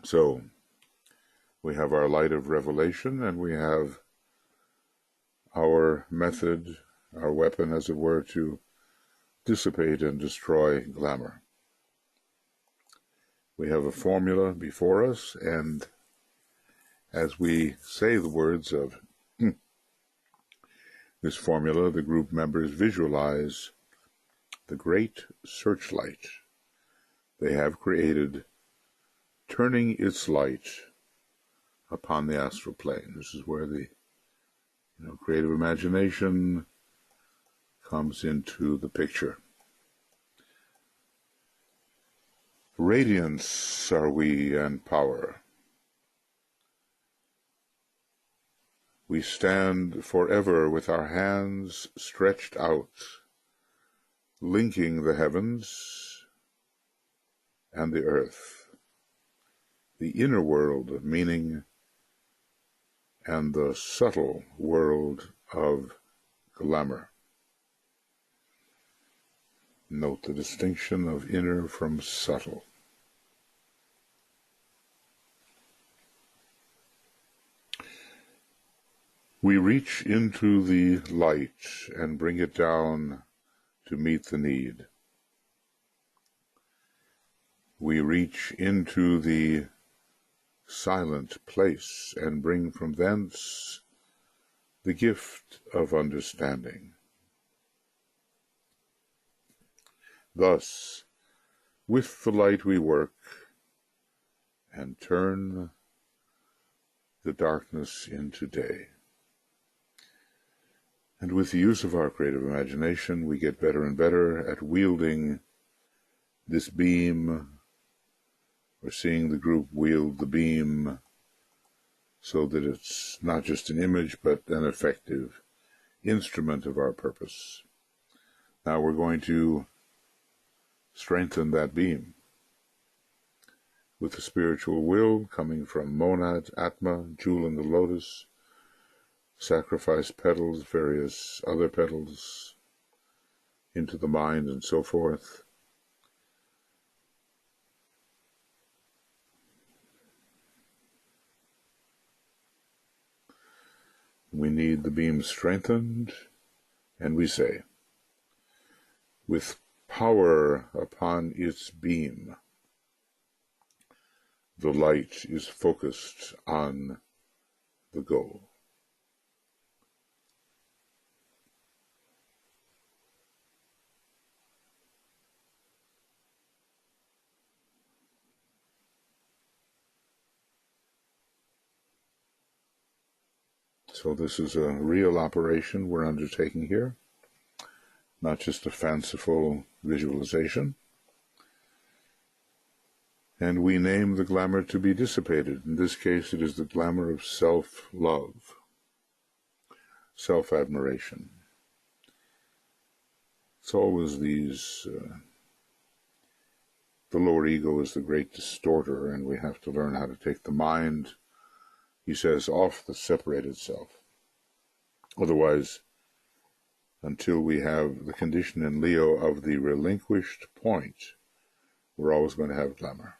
So we have our light of revelation, and we have our method, our weapon, as it were, to dissipate and destroy glamour. We have a formula before us, and as we say the words of this formula, the group members visualize the great searchlight they have created, turning its light upon the astral plane. This is where the creative imagination comes into the picture. Radiance are we and power. We stand forever with our hands stretched out, linking the heavens and the earth, the inner world of meaning and the subtle world of glamour. Note the distinction of inner from subtle. We reach into the light and bring it down to meet the need. We reach into the silent place and bring from thence the gift of understanding. Thus, with the light we work and turn the darkness into day. And with the use of our creative imagination, we get better and better at wielding this beam. We're seeing the group wield the beam so that it's not just an image, but an effective instrument of our purpose. Now we're going to strengthen that beam with the spiritual will coming from monad, atma, jewel in the lotus, sacrifice petals, various other petals, into the mind and so forth. We need the beam strengthened, and we say, with power upon its beam, the light is focused on the goal. So this is a real operation we're undertaking here, not just a fanciful visualization. And we name the glamour to be dissipated. In this case, it is the glamour of self-love, self-admiration. It's always these, the lower ego is the great distorter, and we have to learn how to take the mind, he says, off the separated self. Otherwise, until we have the condition in Leo of the relinquished point, we're always going to have glamour.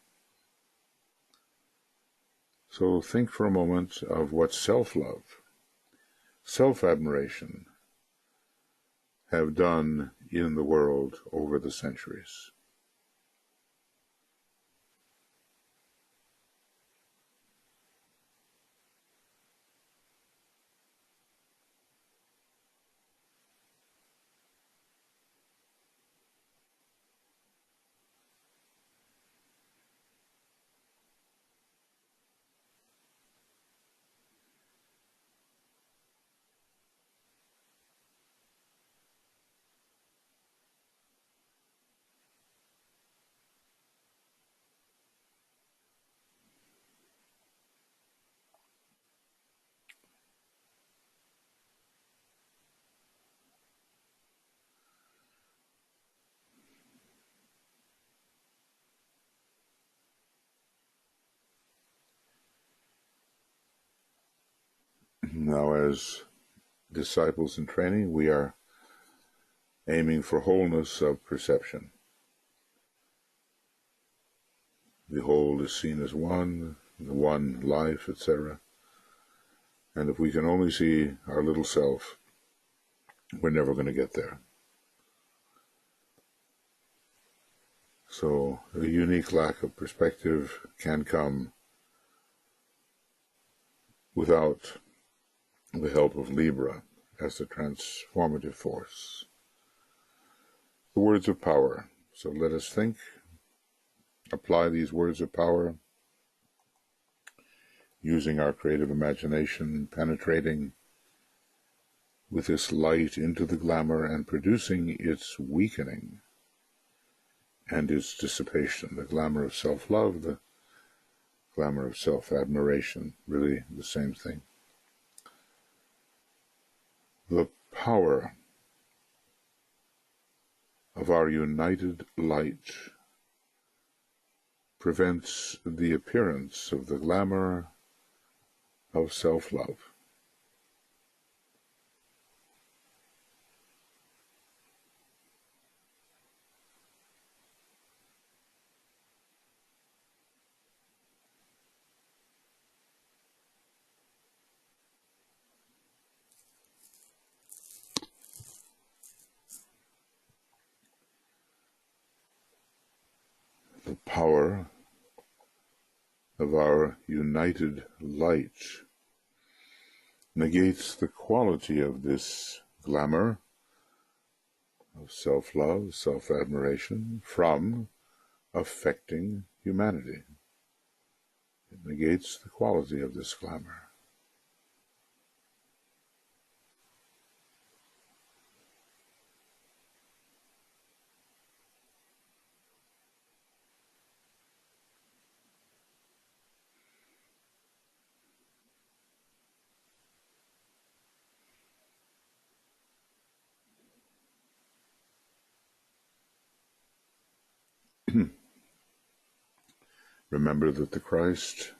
So think for a moment of what self-love, self-admiration have done in the world over the centuries. Now, as disciples in training, we are aiming for wholeness of perception. the whole is seen as one, the one life, etc. And if we can only see our little self, we're never going to get there. So a unique lack of perspective can come without the help of Libra as the transformative force. The words of power. So let us think, apply these words of power, using our creative imagination, penetrating with this light into the glamour and producing its weakening and its dissipation, the glamour of self-love, the glamour of self-admiration, really the same thing. The power of our united light prevents the appearance of the glamour of self-love. The power of our united light negates the quality of this glamour of self-love, self-admiration from affecting humanity. It negates the quality of this glamour. Remember that the Christ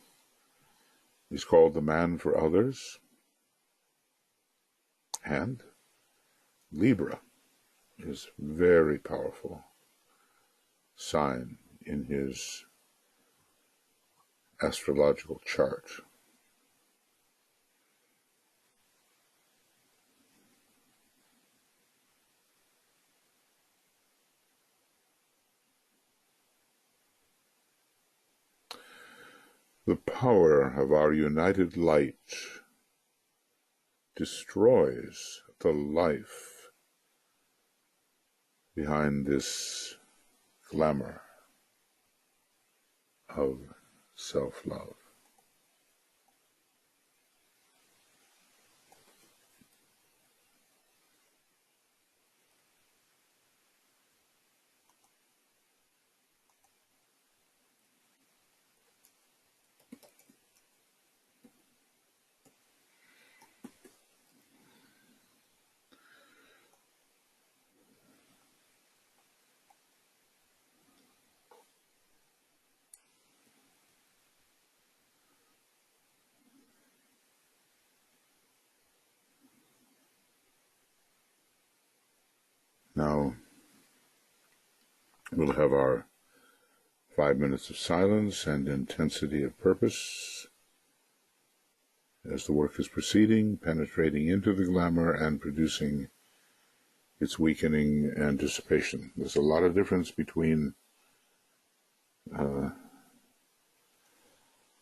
is called the man for others, and Libra is very powerful sign in his astrological chart. The power of our united light destroys the life behind this glamour of self-love. Now, we'll have our 5 minutes of silence and intensity of purpose as the work is proceeding, penetrating into the glamour and producing its weakening and dissipation. There's a lot of difference between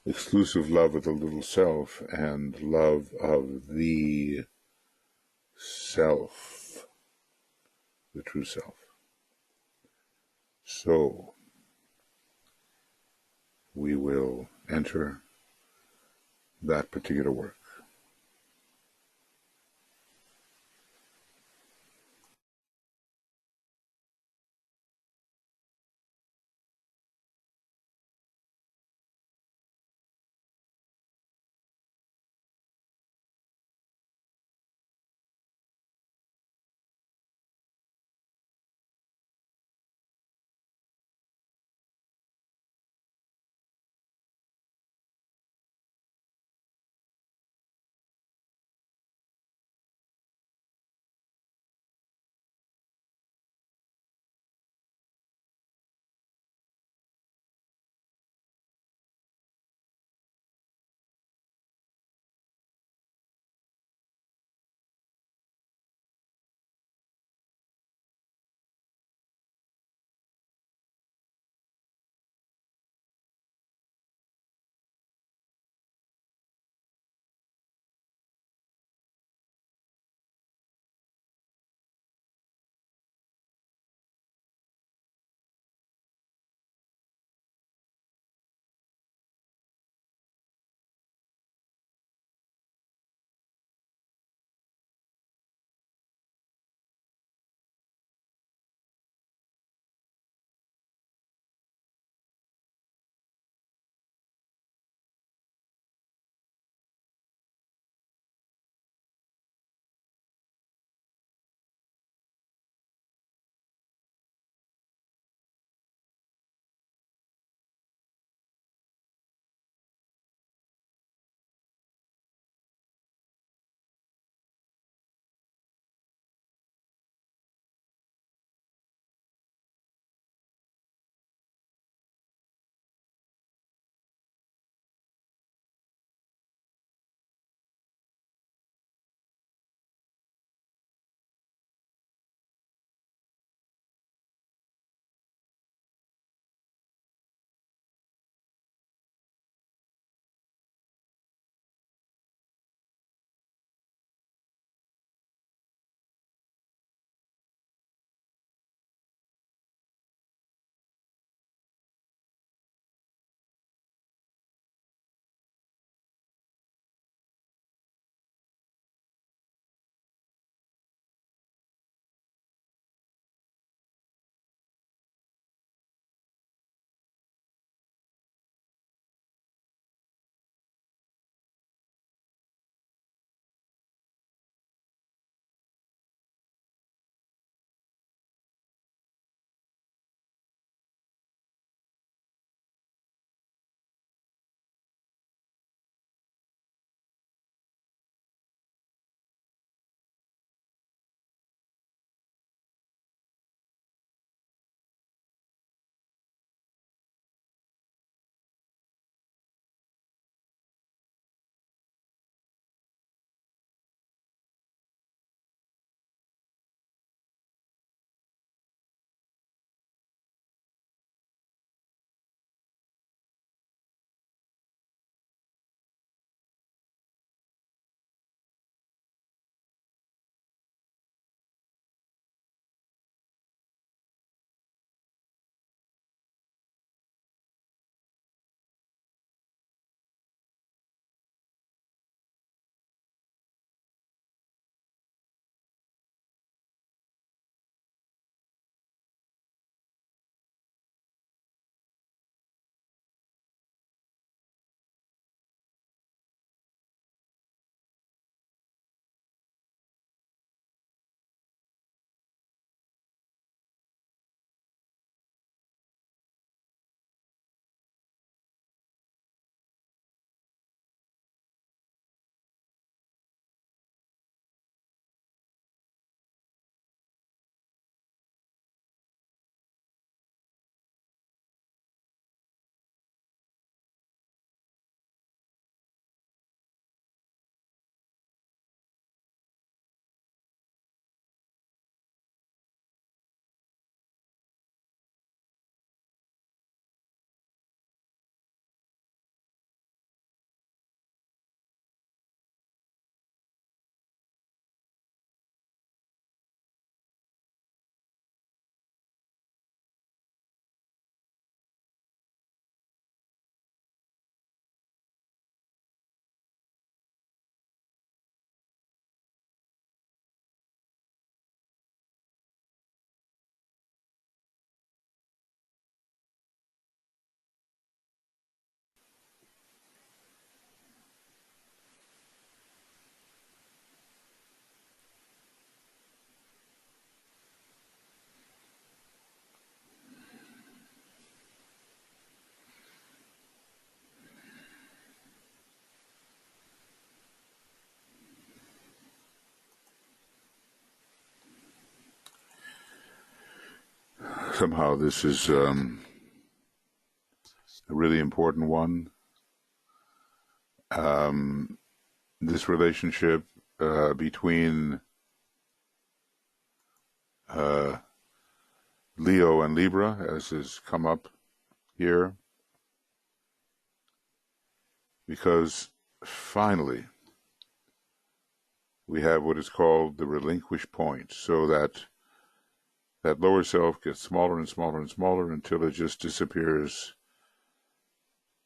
exclusive love of the little self and love of the self, the true self. So, we will enter that particular work. somehow this is a really important one. This relationship between Leo and Libra, as has come up here, because finally we have what is called the relinquished point, so that that lower self gets smaller and smaller and smaller until it just disappears.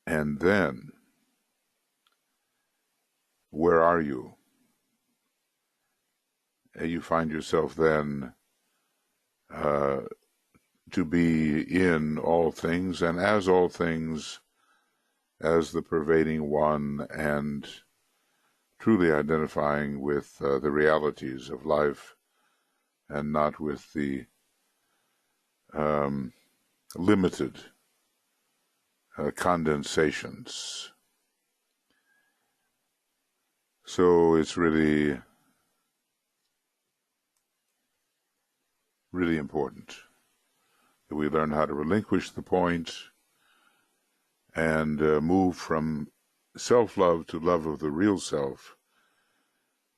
And then, where are you? And you find yourself then to be in all things, and as all things, as the pervading one, and truly identifying with the realities of life, and not with the limited condensations. So it's really, really important that we learn how to relinquish the point and move from self-love to love of the real self,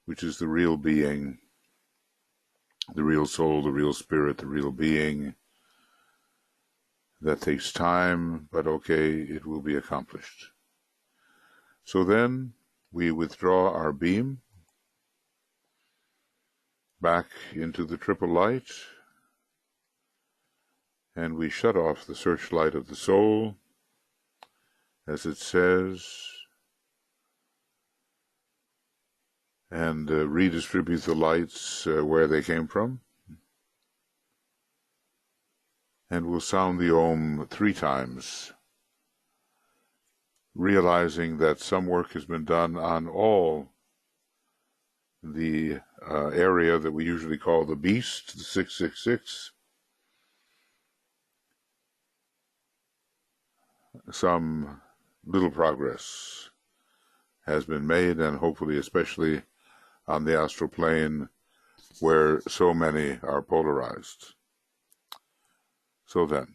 which is the real being, the real soul, the real spirit, the real being. That takes time, but okay, it will be accomplished. So then we withdraw our beam back into the triple light, and we shut off the searchlight of the soul, as it says, and redistribute the lights where they came from. And we'll sound the Om 3 times, realizing that some work has been done on all the area that we usually call the beast, the 666. Some little progress has been made, and hopefully especially on the astral plane where so many are polarized. So then,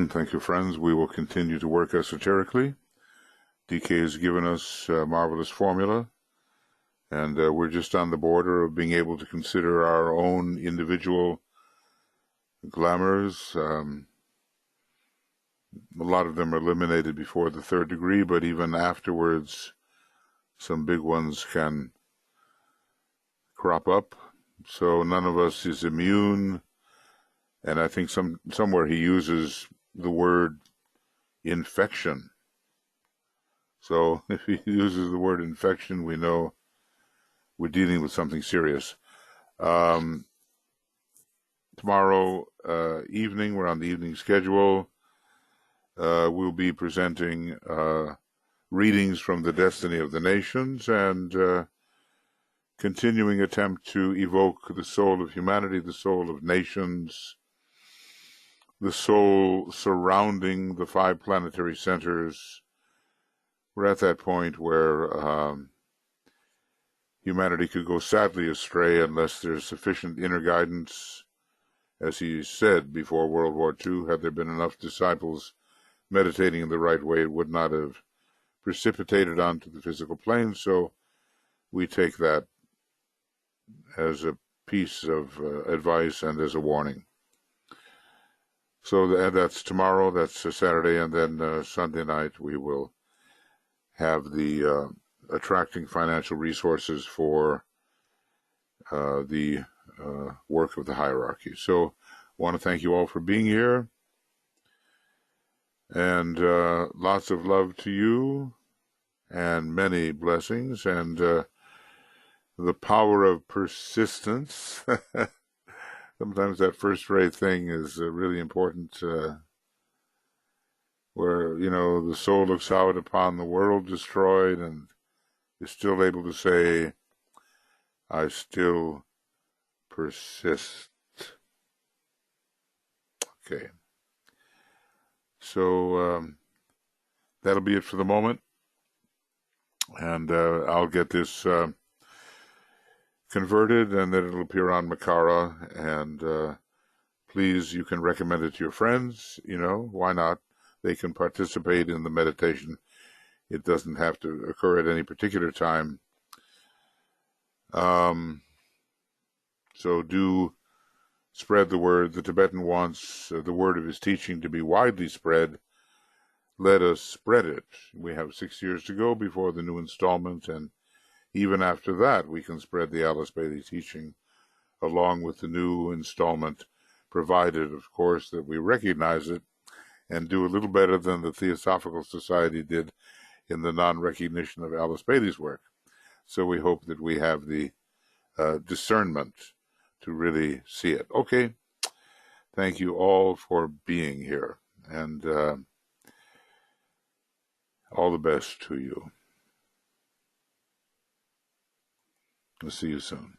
thank you, friends. We will continue to work esoterically. DK has given us a marvelous formula, and we're just on the border of being able to consider our own individual glamours. A lot of them are eliminated before the 3rd degree, but even afterwards, some big ones can crop up. So none of us is immune, and I think somewhere he uses the word infection. So if he uses the word infection, we know we're dealing with something serious. Tomorrow evening, we're on the evening schedule. We'll be presenting readings from the Destiny of the Nations, and continuing attempt to evoke the soul of humanity, the soul of nations, the soul surrounding the 5 planetary centers. We're at that point where humanity could go sadly astray unless there's sufficient inner guidance. As he said before World War II, had there been enough disciples meditating in the right way, it would not have precipitated onto the physical plane. So we take that as a piece of advice and as a warning. So that's tomorrow, that's Saturday, and then Sunday night we will have the attracting financial resources for the work of the hierarchy. So I want to thank you all for being here. And lots of love to you, and many blessings, and the power of persistence. Sometimes that first ray thing is really important, where, the soul looks out upon the world destroyed and is still able to say, I still persist. Okay. So that'll be it for the moment. And I'll get this converted, and then it'll appear on Makara. And please, you can recommend it to your friends. Why not? They can participate in the meditation. It doesn't have to occur at any particular time. So do spread the word. The Tibetan wants the word of his teaching to be widely spread. Let us spread it. We have 6 years to go before the new installment, and even after that, we can spread the Alice Bailey teaching along with the new installment, provided, of course, that we recognize it and do a little better than the Theosophical Society did in the non-recognition of Alice Bailey's work. So we hope that we have the discernment to really see it. Okay. Thank you all for being here, and all the best to you. I'll see you soon.